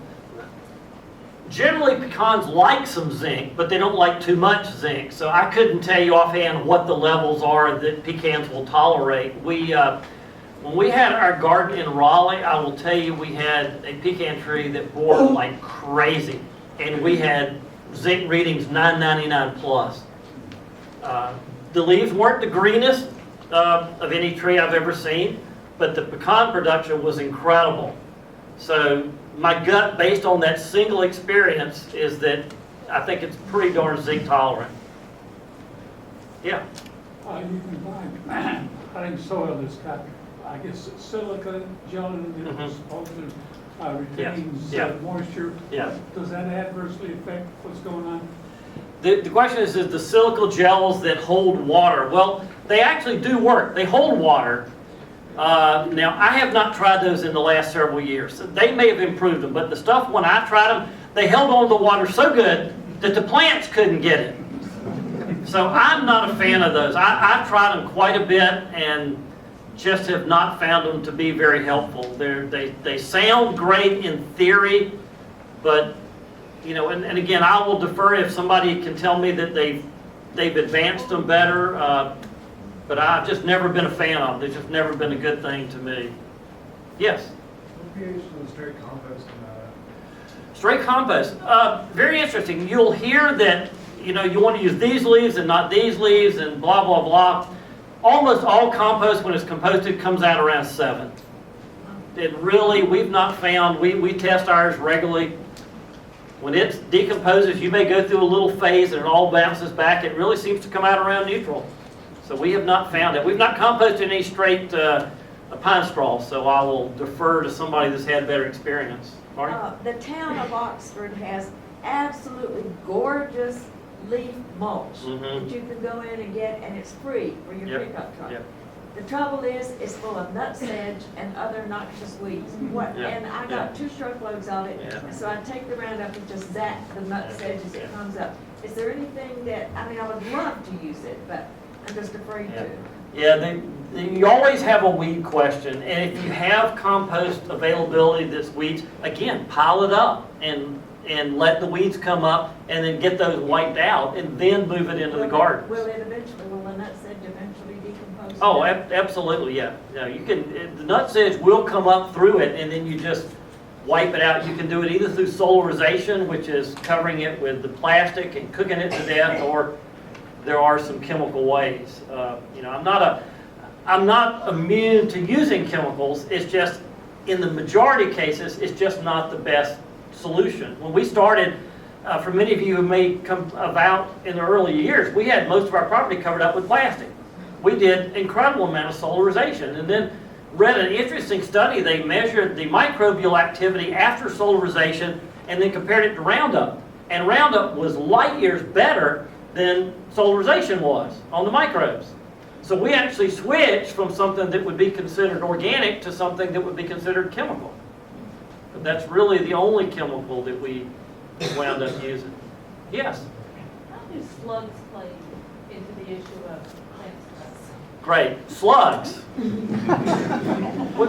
Generally, pecans like some zinc, but they don't like too much zinc. So I couldn't tell you offhand what the levels are that pecans will tolerate. When we had our garden in Raleigh, I will tell you we had a pecan tree that bore like crazy. And we had zinc readings 999 plus. The leaves weren't the greenest of any tree I've ever seen, but the pecan production was incredible. So my gut, based on that single experience, is that I think it's pretty darn zinc tolerant. Yeah. You can find potting soil that's got, I guess, silica gelatin that Mhm. is supposed to retains Yeah. moisture. Yeah. Does that adversely affect what's going on? The question is the silica gels that hold water. Well, they actually do work. They hold water. Now, I have not tried those in the last several years. They may have improved them, but the stuff when I tried them, they held on to the water so good that the plants couldn't get it. So I'm not a fan of those. I've tried them quite a bit and just have not found them to be very helpful. They sound great in theory, but you know, and again, I will defer if somebody can tell me that they've advanced them better. But I've just never been a fan of them. They've just never been a good thing to me. Yes? What pH of the straight compost come out at? Straight compost. Very interesting. You'll hear that, you know, you want to use these leaves and not these leaves and blah, blah, blah. Almost all compost, when it's composted, comes out around 7. It really, we've not found, we test ours regularly. When it decomposes, you may go through a little phase and it all bounces back. It really seems to come out around neutral. So we have not found it. We've not composted any straight pine straw, so I will defer to somebody that's had better experience. Marty? The town of Oxford has absolutely gorgeous leaf mulch Mhm. that you can go in and get, and it's free for your Yep. pickup truck. Yep. The trouble is, it's full of nutsedge and other noxious weeds. Yeah. And I got 2 truckloads of it, Yeah. and so I take the Roundup and just zap the nutsedge as it comes up. Is there anything that, I mean, I would love to use it, but I'm just afraid Yeah. to. Yeah, you always have a weed question, and if you have compost availability that's weeds, again, pile it up and let the weeds come up, and then get those wiped out, and then move it into the garden. Will it eventually, will the nutsedge eventually decompose? Oh, absolutely, yeah. Yeah, you can. The nutsedge will come up through it, and then you just wipe it out. You can do it either through solarization, which is covering it with the plastic and cooking it to death, or there are some chemical ways. You know, I'm not immune to using chemicals. It's just, in the majority of cases, it's just not the best solution. When we started, for many of you who may come about in the early years, we had most of our property covered up with plastic. We did incredible amount of solarization, and then read an interesting study. They measured the microbial activity after solarization and then compared it to Roundup. And Roundup was light years better than solarization was on the microbes. So we actually switched from something that would be considered organic to something that would be considered chemical. But that's really the only chemical that we wound up using. Yes? How do slugs play into the issue of plant stress? Great. Slugs.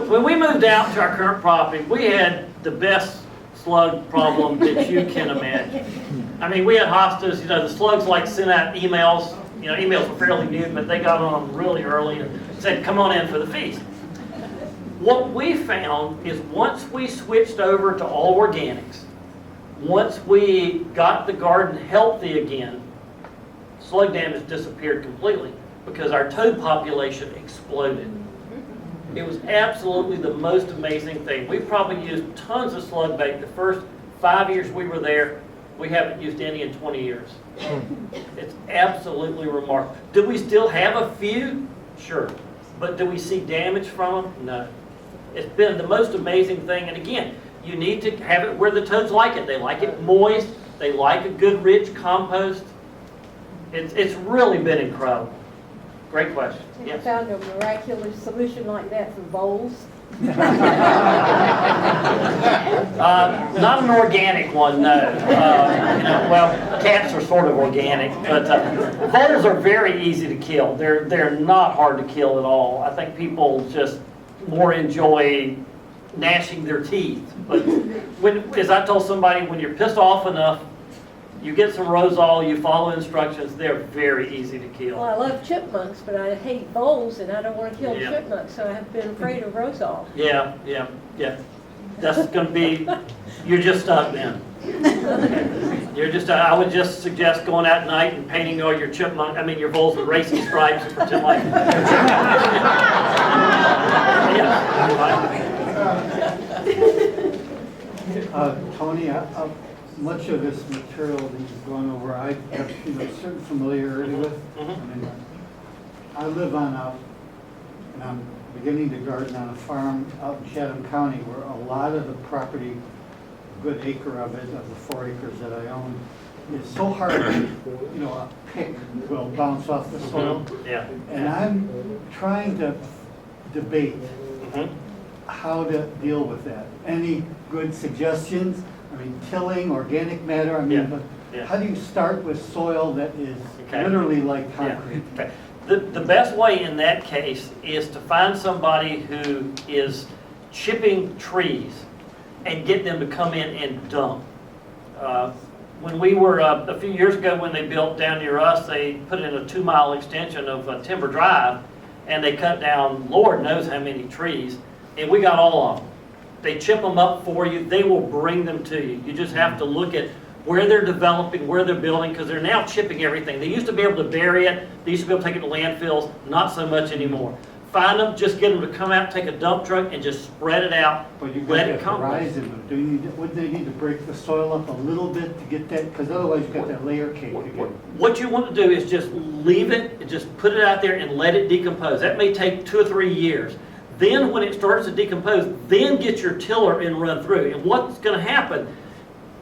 When we moved out to our current property, we had the best slug problem that you can imagine. I mean, we had hostas, you know, the slugs like sent out emails. You know, emails were fairly new, but they got on them really early and said, come on in for the feast. What we found is once we switched over to all organics, once we got the garden healthy again, slug damage disappeared completely because our toad population exploded. It was absolutely the most amazing thing. We probably used tons of slug bait the first 5 years we were there. We haven't used any in 20 years. It's absolutely remarkable. Do we still have a few? Sure. But do we see damage from them? No. It's been the most amazing thing. And again, you need to have it where the toads like it. They like it moist. They like a good rich compost. It's really been incredible. Great question. Have you Yes. found a miraculous solution like that for voles? Not an organic one, no. Well, cats are sort of organic, but voles are very easy to kill. They're not hard to kill at all. I think people just more enjoy gnashing their teeth. But as I told somebody, when you're pissed off enough, you get some Rosol, you follow instructions, they're very easy to Well, kill. I love chipmunks, but I hate voles, and I don't want to kill Yeah. chipmunks, so I've been afraid of Rosol. Yeah. That's going to be, you're just stuck then. You're just, I would just suggest going out at night and painting all your your voles with racing stripes and pretend like. Tony, much of this material that you've gone over, I have certain familiarity with. I mean, I live and I'm beginning to garden on a farm out in Chatham County where a lot of the property, a good acre of it, of the 4 acres that I own, is so hard, a pick will bounce off the soil. Yeah. And I'm trying to debate how to deal with that. Any good suggestions? I mean, tilling, organic matter, Yeah. how do you start with soil that is Okay. literally like concrete? Yeah. Okay. The best way in that case is to find somebody who is chipping trees and get them to come in and dump. When we were, a few years ago when they built down near us, they put in a 2-mile extension of Timber Drive, and they cut down Lord knows how many trees, and we got all of them. They chip them up for you. They will bring them to you. You just have to look at where they're developing, where they're building, because they're now chipping everything. They used to be able to bury it. They used to be able to take it to landfills. Not so much anymore. Find them, just get them to come out, take a dump truck, and just spread it out. But you Let got it that compost. horizon. Would they need to break the soil up a little bit to get that? Because otherwise you've got that layer cake again. What you want to do is just leave it, and just put it out there and let it decompose. That may take 2 or 3 years. Then when it starts to decompose, then get your tiller and run through. And what's going to happen,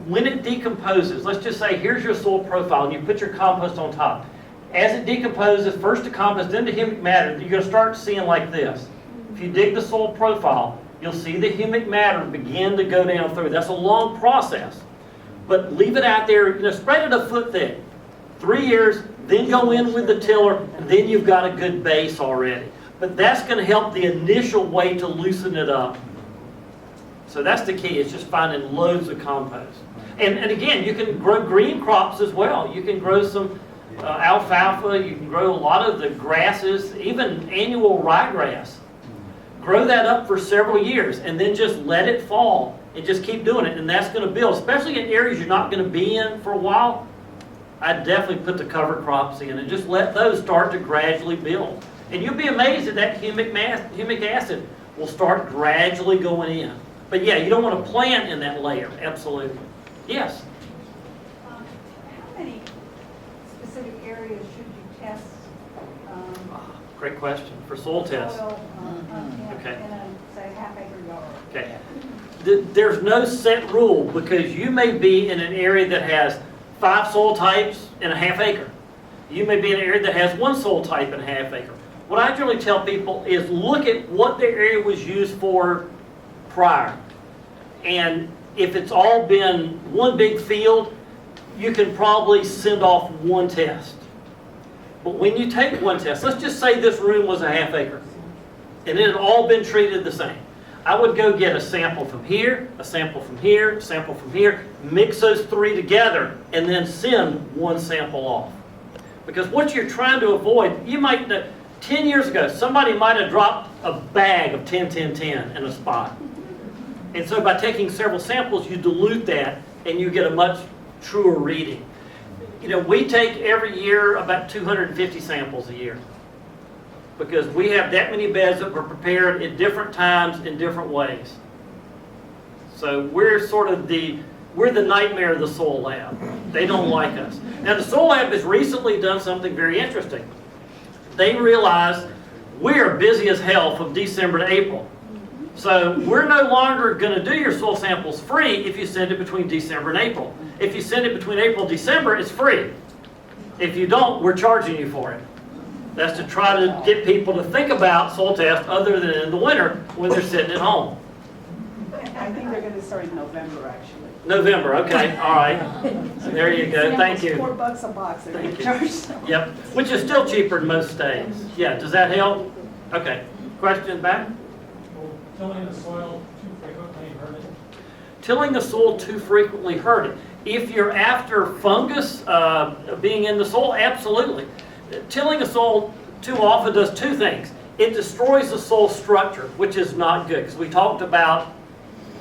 when it decomposes, let's just say here's your soil profile and you put your compost on top. As it decomposes, first the compost, then the humic matter, you're going to start seeing like this. If you dig the soil profile, you'll see the humic matter begin to go down through. That's a long process. But leave it out there, spread it a foot thick. 3 years, then go in with the tiller, and then you've got a good base already. But that's going to help the initial way to loosen it up. So that's the key, is just finding loads of compost. And again, you can grow green crops as well. You can grow some alfalfa, you can grow a lot of the grasses, even annual ryegrass. Grow that up for several years and then just let it fall and just keep doing it. And that's going to build, especially in areas you're not going to be in for a while. I'd definitely put the cover crops in and just let those start to gradually build. And you'll be amazed that humic acid will start gradually going in. But yeah, you don't want to plant in that layer, absolutely. Yes? How many specific areas should you test? Great question. For soil tests. Soil, Okay. in a, say, half-acre yard? Okay. There's no set rule, because you may be in an area that has 5 soil types in a half acre. You may be in an area that has 1 soil type in a half acre. What I generally tell people is look at what the area was used for prior. And if it's all been one big field, you can probably send off 1 test. But when you take 1 test, let's just say this room was a half acre, and it had all been treated the same. I would go get a sample from here, a sample from here, a sample from here, mix those 3 together, and then send 1 sample off. Because what you're trying to avoid, you might, 10 years ago, somebody might have dropped a bag of 10-10-10 in a spot. And so by taking several samples, you dilute that, and you get a much truer reading. We take every year about 250 samples a year, because we have that many beds that were prepared at different times in different ways. So we're sort of the we're the nightmare of the soil lab. They don't like us. Now the soil lab has recently done something very interesting. They realized we're busy as hell from December to April. So we're no longer going to do your soil samples free if you send it between December and April. If you send it between April and December, it's free. If you don't, we're charging you for it. That's to try to get people to think about soil tests other than in the winter when they're sitting at home. I think they're gonna start in November, actually. November, okay, all right. There you go, thank you. $4 a box they're gonna Thank you. charge. Yep, which is still cheaper than most states. Yeah, does that help? Okay, question back? Will tilling the soil too frequently hurt it? Tilling the soil too frequently hurt it. If you're after fungus being in the soil, absolutely. Tilling the soil too often does two things. It destroys the soil structure, which is not good, because we talked about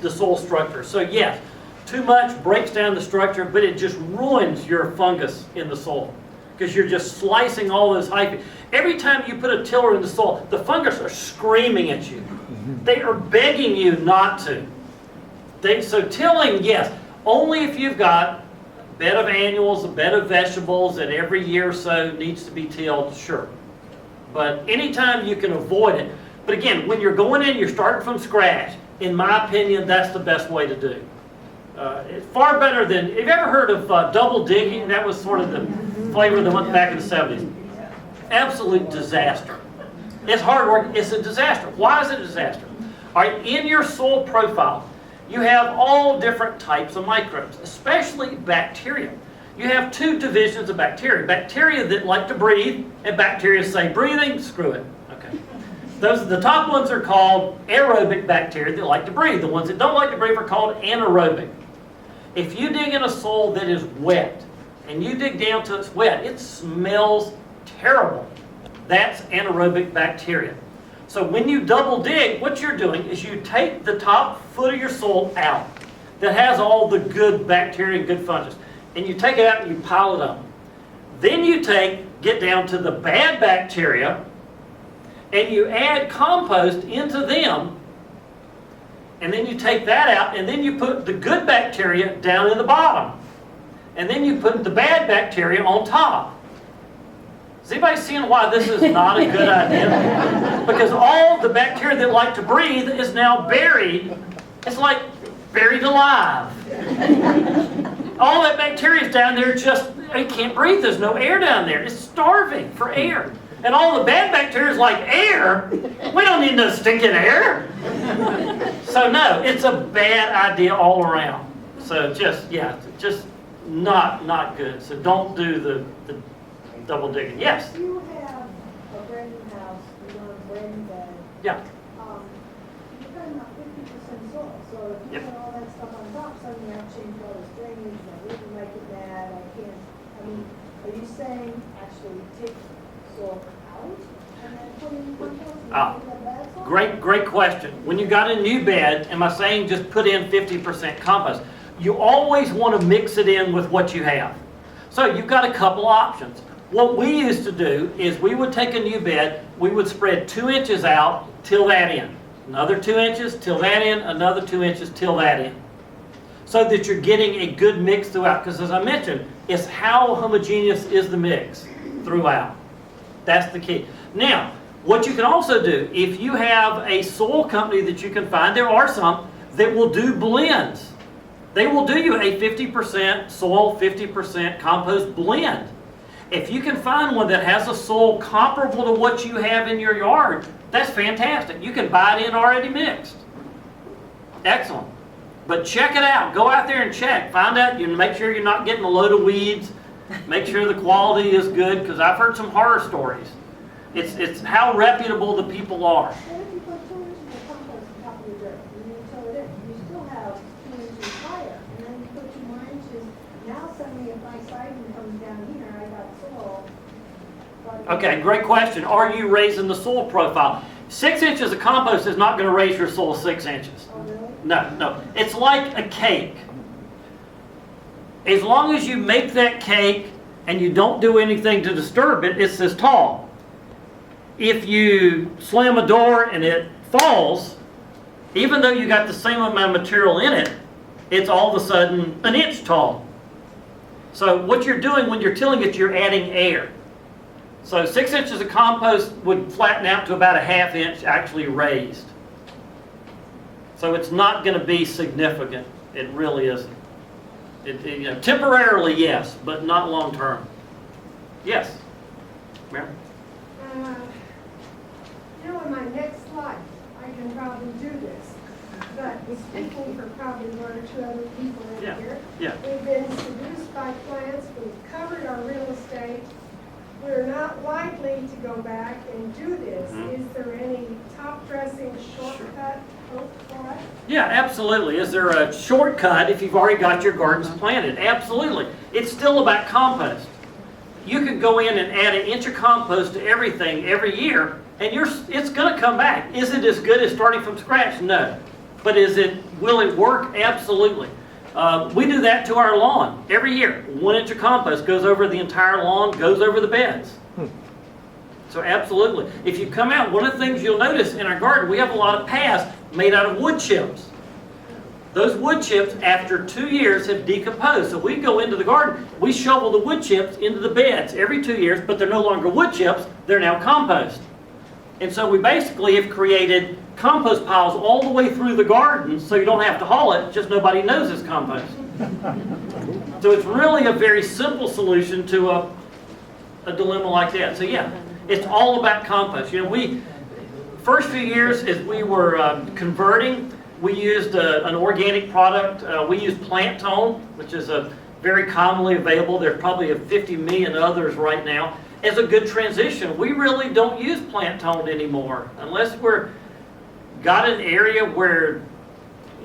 the soil structure. So yes, too much breaks down the structure, but it just ruins your fungus in the soil, because you're just slicing all those hyphae. Every time you put a tiller in the soil, the fungus are screaming at you. They are begging you not to. So tilling, yes, only if you've got a bed of annuals, a bed of vegetables that every year or so needs to be tilled, sure. But anytime you can avoid it. But again, when you're going in, you're starting from scratch. In my opinion, that's the best way to do. It's far better than, have you ever heard of double digging? That was sort of the flavor that went back in the 70s. Absolute disaster. It's hard work, it's a disaster. Why is it a disaster? All right, in your soil profile, you have all different types of microbes, especially bacteria. You have two divisions of bacteria. Bacteria that like to breathe, and bacteria say breathing, screw it. Okay. The top ones are called aerobic bacteria that like to breathe. The ones that don't like to breathe are called anaerobic. If you dig in a soil that is wet, and you dig down till it's wet, it smells terrible. That's anaerobic bacteria. So when you double dig, what you're doing is you take the top foot of your soil out that has all the good bacteria and good fungus, and you take it out and you pile it up. Then you get down to the bad bacteria, and you add compost into them, and then you take that out, and then you put the good bacteria down in the bottom, and then you put the bad bacteria on top. Is anybody seeing why this is not a good idea? Because all the bacteria that like to breathe is now buried. It's like buried alive. All that bacteria is down there just, it can't breathe. There's no air down there. It's starving for air. And all the bad bacteria is like, air? We don't need no stinking air. So no, it's a bad idea all around. So just not good. So don't do the double digging. Yes? If you have a brand new house, you want a brand new bed, Yeah. you're talking about 50% soil. So if you Yep. put all that stuff on top, suddenly I change all this drainage, and I really like it bad, are you saying actually take soil out and then put in compost and make that bad soil? Great question. When you got a new bed, am I saying just put in 50% compost? You always want to mix it in with what you have. So you've got a couple options. What we used to do is we would take a new bed, we would spread 2 inches out, till that in. Another 2 inches, till that in, another 2 inches, till that in. So that you're getting a good mix throughout. Because as I mentioned, it's how homogeneous is the mix throughout. That's the key. Now, what you can also do, if you have a soil company that you can find, there are some that will do blends. They will do you a 50% soil, 50% compost blend. If you can find one that has a soil comparable to what you have in your yard, that's fantastic. You can buy it in already mixed. Excellent. But check it out. Go out there and check. Find out, make sure you're not getting a load of weeds. Make sure the quality is good, because I've heard some horror stories. It's how reputable the people are. Well, if you put 2 inches of compost on top of your dirt, and you till it in, you still have 2 inches higher, and then you put 2 more inches, now suddenly if my siding comes down here, I got soil. Okay, great question. Are you raising the soil profile? 6 inches of compost is not going to raise your soil 6 inches. Oh, really? No. It's like a cake. As long as you make that cake and you don't do anything to disturb it, it's this tall. If you slam a door and it falls, even though you got the same amount of material in it, it's all of a sudden an inch tall. So what you're doing when you're tilling it, you're adding air. So 6 inches of compost would flatten out to about a ½ inch actually raised. So it's not going to be significant. It really isn't. You know, temporarily, yes, but not long term. Yes, Mary? You know, in my next life, I can probably do this, but speaking for probably 1 or 2 other people in Yeah, here, yeah. we've been seduced by plants, we've covered our real estate, we're not likely to go back and do this. Mhm. Is there any top dressing shortcut hope for us? Yeah, absolutely. Is there a shortcut if you've already got your gardens planted? Absolutely. It's still about compost. You could go in and add 1 inch of compost to everything every year, and it's going to come back. Is it as good as starting from scratch? No. But will it work? Absolutely. We do that to our lawn every year. 1 inch of compost goes over the entire lawn, goes over the beds. So absolutely. If you come out, one of the things you'll notice in our garden, we have a lot of paths made out of wood chips. Those wood chips, after 2 years, have decomposed. So we go into the garden, we shovel the wood chips into the beds every 2 years, but they're no longer wood chips, they're now compost. And so we basically have created compost piles all the way through the garden, so you don't have to haul it, just nobody knows it's compost. So it's really a very simple solution to a dilemma like that. So yeah, it's all about compost. You know, first few years as we were converting, we used an organic product. We used plant tone, which is a very commonly available. There's probably 50 million others right now. As a good transition, we really don't use plant tone anymore unless we're got an area where,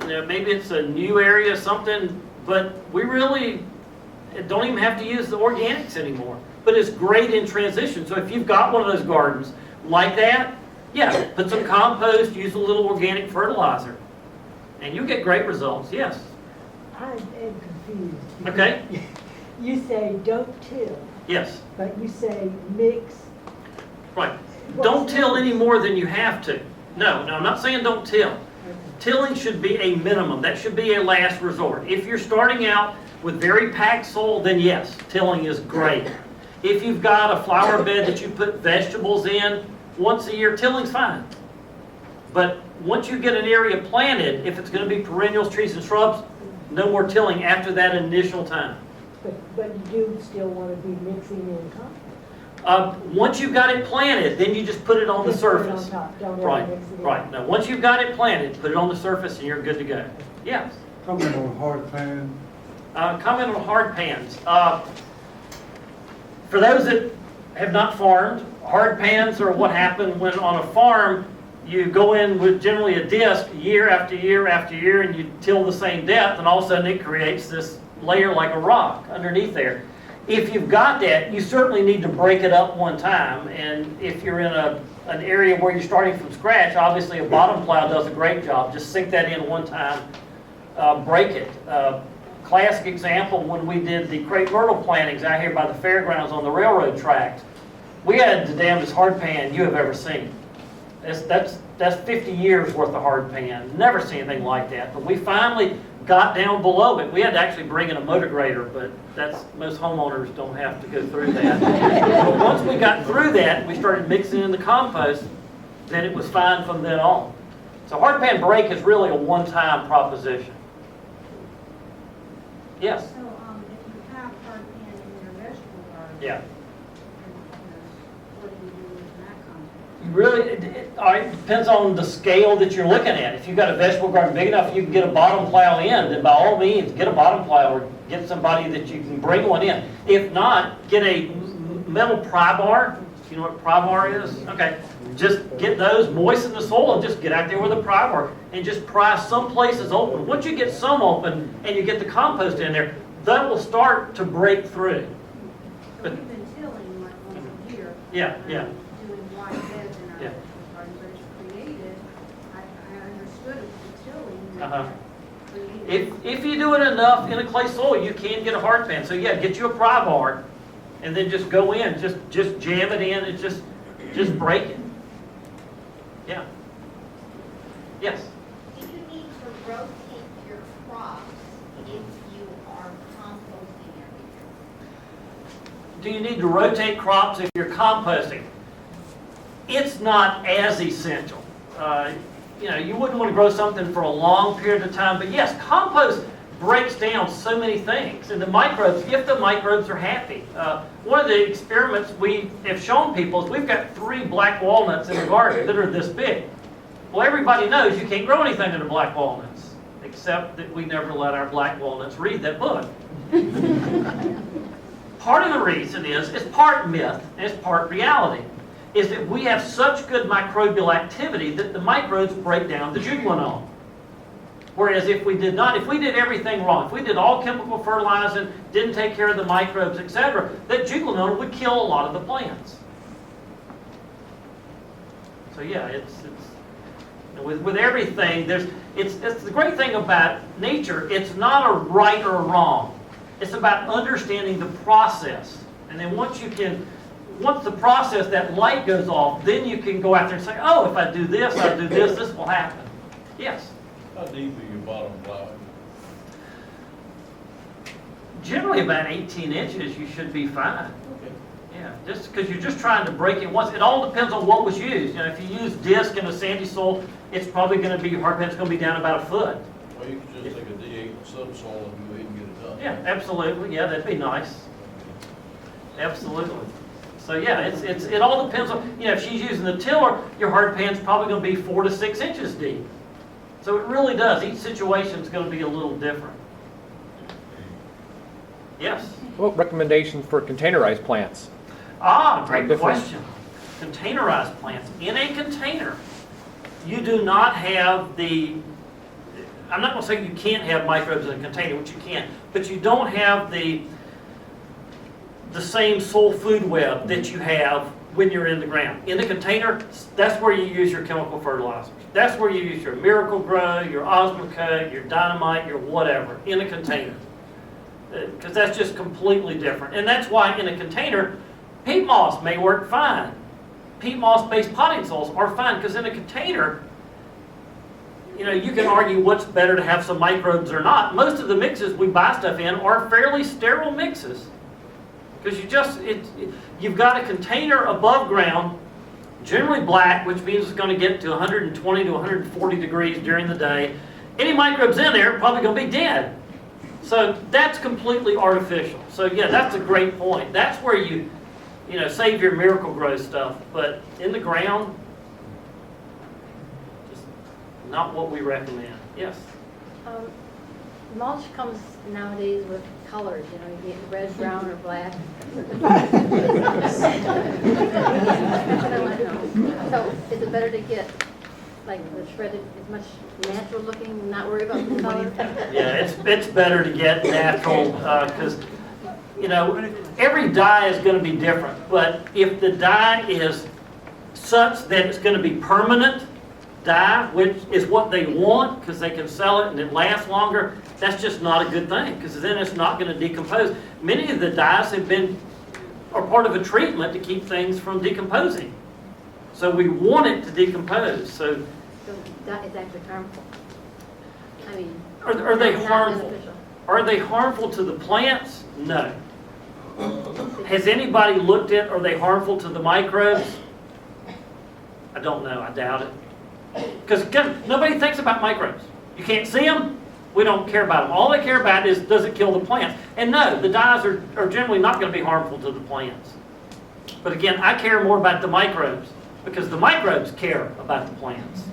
you know, maybe it's a new area, something, but we really don't even have to use the organics anymore. But it's great in transition. So if you've got one of those gardens like that, yeah, put some compost, use a little organic fertilizer, and you'll get great results. Yes. I am confused. Okay. You say don't till, Yes. but you say mix. Right. Don't till any more than you have to. No, I'm not saying don't till. Tilling should be a minimum. That should be a last resort. If you're starting out with very packed soil, then yes, tilling is great. If you've got a flower bed that you put vegetables in once a year, tilling's fine. But once you get an area planted, if it's going to be perennials, trees, and shrubs, no more tilling after that initial time. But you do still want to be mixing in compost. Once you've got it planted, then you just put it on the Just put it surface. on top, don't ever Right, mix it in. right. Now, once you've got it planted, put it on the surface and you're good to go. Yes. Comment on hard pan. Comment on hard pans. For those that have not farmed, hard pans are what happened when on a farm you go in with generally a disc year after year after year and you till the same depth, and all of a sudden it creates this layer like a rock underneath there. If you've got that, you certainly need to break it up one time, and if you're in an area where you're starting from scratch, obviously a bottom plow does a great job. Just sink that in one time, break it. Classic example, when we did the crepe myrtle plantings out here by the fairgrounds on the railroad tracks, we had the damnedest hard pan you have ever seen. That's 50 years worth of hard pan. Never seen anything like that. But we finally got down below it. We had to actually bring in a motor grader, but most homeowners don't have to go through that. But once we got through that, we started mixing in the compost, then it was fine from then on. So hard pan break is really a one-time proposition. Yes? So, if you have hard pan in your vegetable garden, Yeah. what do you do with that compost? You really, it depends on the scale that you're looking at. If you've got a vegetable garden big enough you can get a bottom plow in, then by all means, get a bottom plow or get somebody that you can bring one in. If not, get a metal pry bar. You know what pry bar is? Okay. Just get those, moisten the soil, and just get out there with a pry bar and just pry some places open. Once you get some open and you get the compost in there, that will start to break through. So we've been tilling like once a year. Yeah, yeah. Doing wide beds in our Yeah. vegetable garden, but it's created, I understood it was tilling. Uh-huh. Created. If you do it enough in a clay soil, you can get a hard pan. So yeah, get you a pry bar and then just go in, just jam it in and just break it. Yeah. Yes. Do you need to rotate your crops do you need to rotate crops if you're composting? It's not as essential. You know, you wouldn't want to grow something for a long period of time, but yes, compost breaks down so many things. And the microbes, if the microbes are happy. One of the experiments we have shown people is we've got 3 black walnuts in the garden that are this big. Well, everybody knows you can't grow anything under black walnuts, except that we never let our black walnuts read that book. Part of the reason is, it's part myth and it's part reality, is that we have such good microbial activity that the microbes break down the jugulanon. Whereas if we did not, if we did everything wrong, if we did all chemical fertilizing, didn't take care of the microbes, etc., that jugulanon would kill a lot of the plants. So yeah, it's with everything, it's the great thing about nature, it's not a right or wrong. It's about understanding the process. And then once the process, that light goes off, then you can go out there and say, oh, if I do this, this will happen. Yes? How deep are your bottom flowers? Generally about 18 inches, you should be fine. Okay. Yeah, just because you're just trying to break it once. It all depends on what was used. You know, if you use disc in a sandy soil, it's probably going to be, your hard pan's going to be down about 1 foot. Well, you could just take a D8 subsoil and go ahead and get it done. Yeah, absolutely. Yeah, that'd be nice. Absolutely. So yeah, it all depends on, you know, if she's using the tiller, your hard pan's probably going to be 4 to 6 inches deep. So it really does. Each situation is going to be a little different. Yes? What recommendations for containerized plants? Ah, great Different. question. Containerized plants. In a container, you do not have the, I'm not going to say you can't have microbes in a container, which you can, but you don't have the same soil food web that you have when you're in the ground. In the container, that's where you use your chemical fertilizers. That's where you use your Miracle Grow, your Osmocote, your Dynamite, your whatever, in a container. Because that's just completely different. And that's why in a container, peat moss may work fine. Peat moss-based potting soils are fine, because in a container, you know, you can argue what's better to have some microbes or not. Most of the mixes we buy stuff in are fairly sterile mixes. Because you've got a container above ground, generally black, which means it's going to get to 120 to 140 degrees during the day. Any microbes in there are probably going to be dead. So that's completely artificial. So yeah, that's a great point. That's where you save your Miracle Grow stuff. But in the ground, just not what we recommend. Yes? Mulch comes nowadays with colors, you know, you get red, brown, or black. So is it better to get like the shredded, as much natural looking, not worry about the color? Yeah, it's better to get natural because, you know, every dye is going to be different. But if the dye is such that it's going to be permanent dye, which is what they want because they can sell it and it lasts longer, that's just not a good thing because then it's not going to decompose. Many of the dyes are part of a treatment to keep things from decomposing. So we want it to decompose. So that is actually harmful. I mean, are they not harmful? beneficial. Are they harmful to the plants? No. Has anybody looked at, are they harmful to the microbes? I don't know. I doubt it. Because nobody thinks about microbes. You can't see them. We don't care about them. All they care about is, does it kill the plants? And no, the dyes are generally not going to be harmful to the plants. But again, I care more about the microbes because the microbes care about the plants.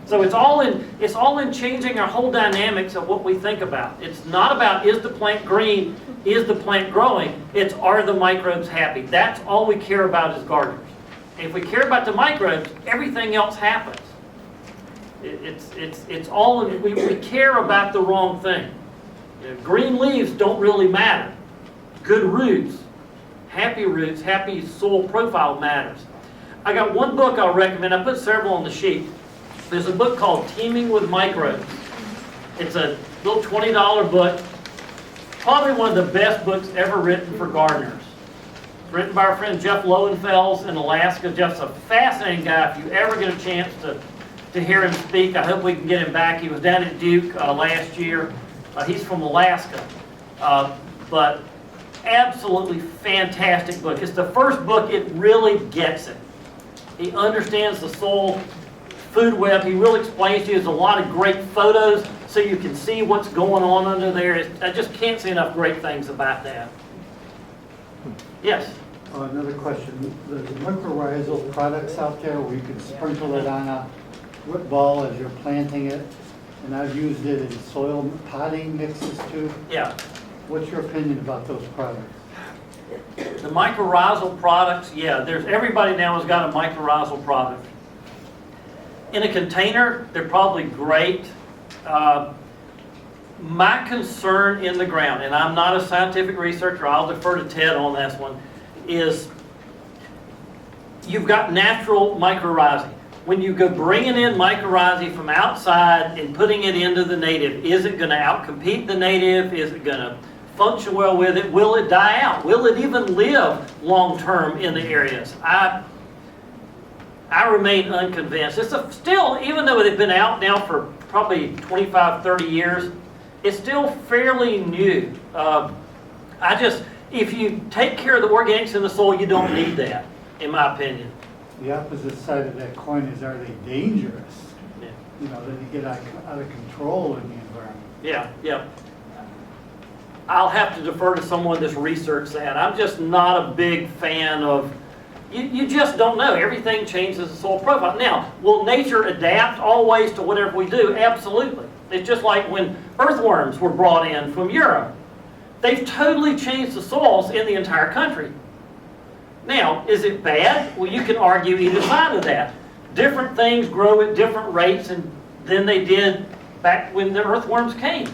So it's all in changing our whole dynamics of what we think about. It's not about, is the plant green? Is the plant growing? It's, are the microbes happy? That's all we care about as gardeners. And if we care about the microbes, everything else happens. It's all, we care about the wrong thing. You know, green leaves don't really matter. Good roots, happy soil profile matters. I got one book I'll recommend. I put several on the sheet. There's a book called Teeming with Microbes. It's a little $20 book. Probably one of the best books ever written for gardeners. It's written by our friend Jeff Lowenfels in Alaska. Jeff's a fascinating guy. If you ever get a chance to hear him speak, I hope we can get him back. He was down at Duke last year. He's from Alaska. But absolutely fantastic book. It's the first book, it really gets it. He understands the soil food web. He really explains to you. There's a lot of great photos so you can see what's going on under there. I just can't say enough great things about that. Yes? Another question. There's mycorrhizal products out there where you can sprinkle it on a root ball as you're planting it. And I've used it in soil potting mixes too. Yeah. What's your opinion about those products? The mycorrhizal products, yeah, everybody now has got a mycorrhizal product. In a container, they're probably great. My concern in the ground, and I'm not a scientific researcher, I'll defer to Ted on this one, is you've got natural mycorrhizae. When you go bringing in mycorrhizae from outside and putting it into the native, is it going to outcompete the native? Is it going to function well with it? Will it die out? Will it even live long term in the areas? I remain unconvinced. It's still, even though they've been out now for probably 25, 30 years, it's still fairly new. If you take care of the organics in the soil, you don't need that, in my opinion. The opposite side of that coin is, are they dangerous? Yeah. You know, that you get out of control in the environment. Yeah, yeah. I'll have to defer to someone that's researched that. I'm just not a big fan of, you just don't know. Everything changes the soil profile. Now, will nature adapt always to whatever we do? Absolutely. It's just like when earthworms were brought in from Europe. They've totally changed the soils in the entire country. Now, is it bad? Well, you can argue either side of that. Different things grow at different rates than they did back when the earthworms came.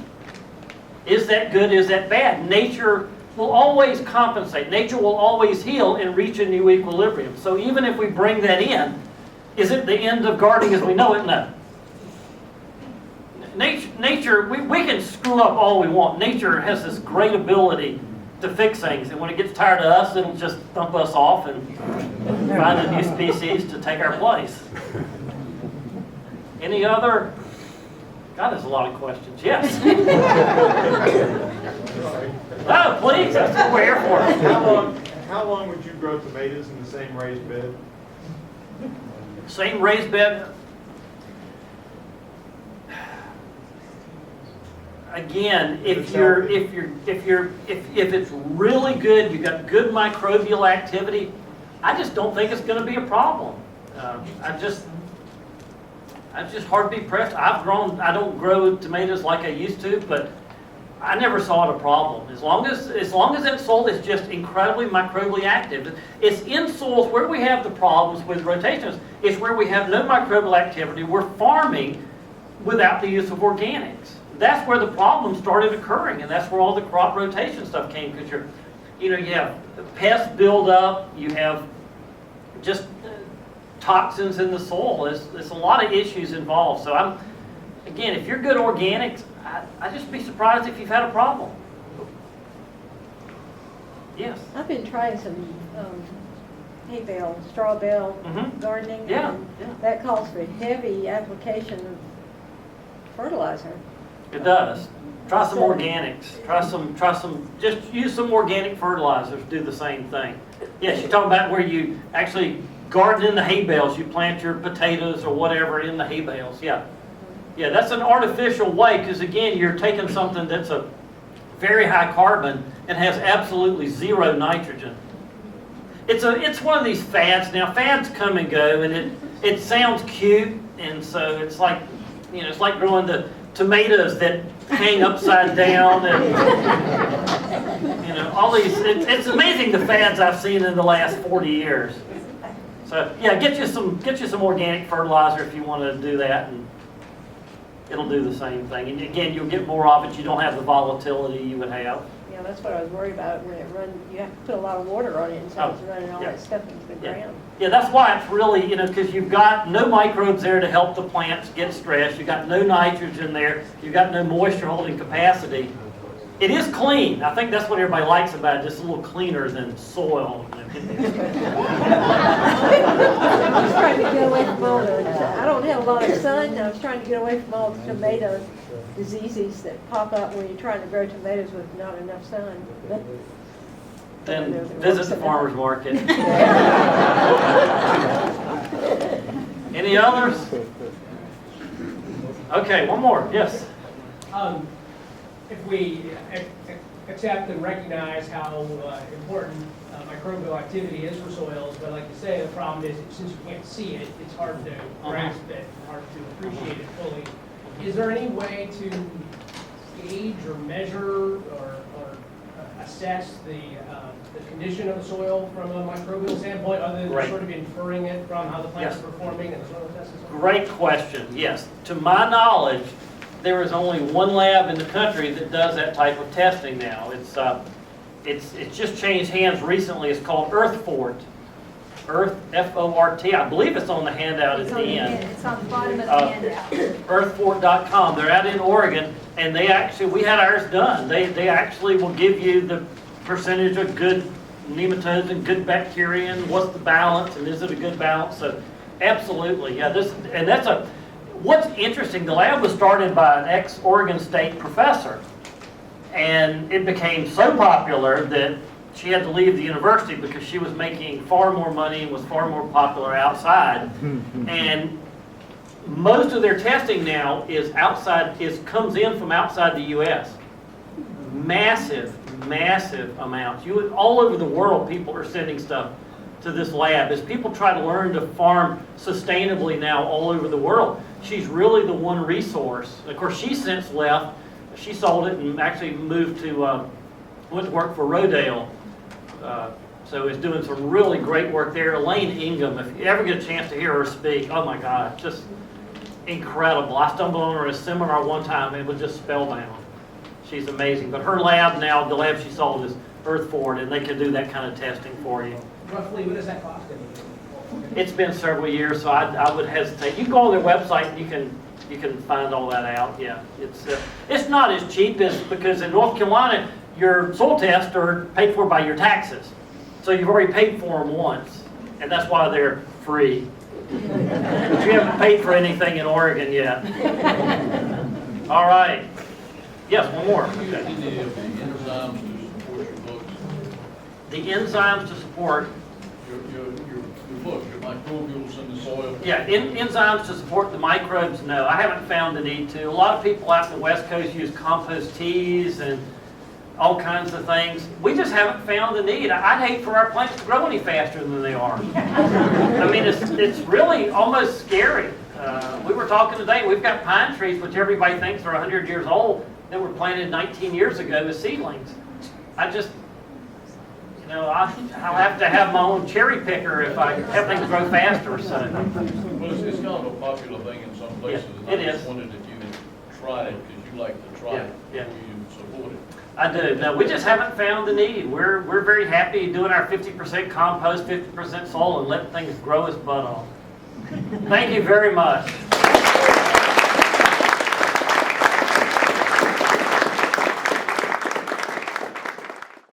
Is that good? Is that bad? Nature will always compensate. Nature will always heal and reach a new equilibrium. So even if we bring that in, is it the end of gardening as we know it? No. Nature, we can screw up all we want. Nature has this great ability to fix things, and when it gets tired of us, it'll just dump us off and find a new species to take our place. Any other? God, there's a lot of questions. Yes. Oh, please, that's what we're here for. How long would you grow tomatoes in the same raised bed? Same raised bed. Again, if it's really good, you've got good microbial activity, I just don't think it's going to be a problem. I'm just hard to be pressed. I don't grow tomatoes like I used to, but I never saw it a problem. As long as that soil is just incredibly microbially active. It's in soils where we have the problems with rotations. It's where we have no microbial activity. We're farming without the use of organics. That's where the problem started occurring, and that's where all the crop rotation stuff came, because you have pest buildup, you have just toxins in the soil. There's a lot of issues involved. So again, if you're good organics, I'd just be surprised if you've had a problem. Yes. I've been trying some hay bale, straw bale gardening. Yeah, and yeah. that calls for heavy application of fertilizer. It does. Try some organics. Just use some organic fertilizers. Do the same thing. Yes, you're talking about where you actually garden in the hay bales. You plant your potatoes or whatever in the hay bales. Yeah. Yeah, that's an artificial way, because again, you're taking something that's a very high carbon and has absolutely zero nitrogen. It's one of these fads. Now, fads come and go, and it sounds cute, and so it's like, it's like growing the tomatoes that hang upside down, and all these. It's amazing the fads I've seen in the last 40 years. So yeah, get you some organic fertilizer if you want to do that, and it'll do the same thing. And again, you'll get more of it. You don't have the volatility you would have. Yeah, that's what I was worried about when it runs. You have to put a lot of water on it, and so it's running all that stuff into the ground. Yeah, that's why it's really, because you've got no microbes there to help the plants get stressed. You've got no nitrogen there. You've got no moisture holding capacity. It is clean. I think that's what everybody likes about it. Just a little cleaner than soil. I'm just trying to get away from all I don't have a lot of sun, and I was trying to get away from all the tomato diseases that pop up when you're trying to grow tomatoes with not enough sun. Then visit the farmer's market. Any others? Okay, one more, yes. If we accept and recognize how important microbial activity is for soils, but like you say, the problem is since you can't see it, it's hard to grasp it, hard to appreciate it fully. Is there any way to gauge or measure or assess the condition of the soil from a microbial standpoint, other than Right. sort of inferring it from how the plants Yes. are performing and the soil tests and so on? Great question, yes. To my knowledge, there is only one lab in the country that does that type of testing now. It's just changed hands recently. It's called Earthfort. Earth, F-O-R-T. I believe it's on the handout at the end. It's on the bottom of the handout. Earthfort.com. They're out in Oregon, and we had ours done. They actually will give you the percentage of good nematodes and good bacteria, and what's the balance, and is it a good balance? So, absolutely, yeah. What's interesting, the lab was started by an ex-Oregon State professor, and it became so popular that she had to leave the university because she was making far more money and was far more popular outside. And most of their testing now comes in from outside the U.S. Massive amounts. All over the world, people are sending stuff to this lab as people try to learn to farm sustainably now all over the world. She's really the one resource. Of course, she's since left. She sold it and actually moved went to work for Rodale. So is doing some really great work there. Elaine Ingham, if you ever get a chance to hear her speak, oh my God, just incredible. I stumbled on her at a seminar one time and it was just spellbound. She's amazing. But her lab now, the lab she sold is Earthfort, and they can do that kind of testing for you. Roughly, what does that cost? It's been several years, so I would hesitate. You can go on their website and you can find all that out. Yeah, it's not as cheap as, because in North Carolina your soil tests are paid for by your taxes, so you've already paid for them once, and that's why they're free. But you haven't paid for anything in Oregon yet. All right. Yes, one more. The enzymes to support The your books? enzymes to support. Your books, your microbials in the soil? Yeah, enzymes to support the microbes, no. I haven't found the need to. A lot of people out in the West Coast use compost teas and all kinds of things. We just haven't found the need. I'd hate for our plants to grow any faster than they are. I mean, it's really almost scary. We were talking today, we've got pine trees, which everybody thinks are 100 years old, that were planted 19 years ago as seedlings. I'll have to have my own cherry picker if I have things grow faster. So. Well, it's kind of a popular thing in some places. Yeah, it I just is. wondered if you had tried it, because you like to try it Yeah. before you support it. I do. No, we just haven't found the need. We're very happy doing our 50% compost, 50% soil, and letting things grow its butt off. Thank you very much.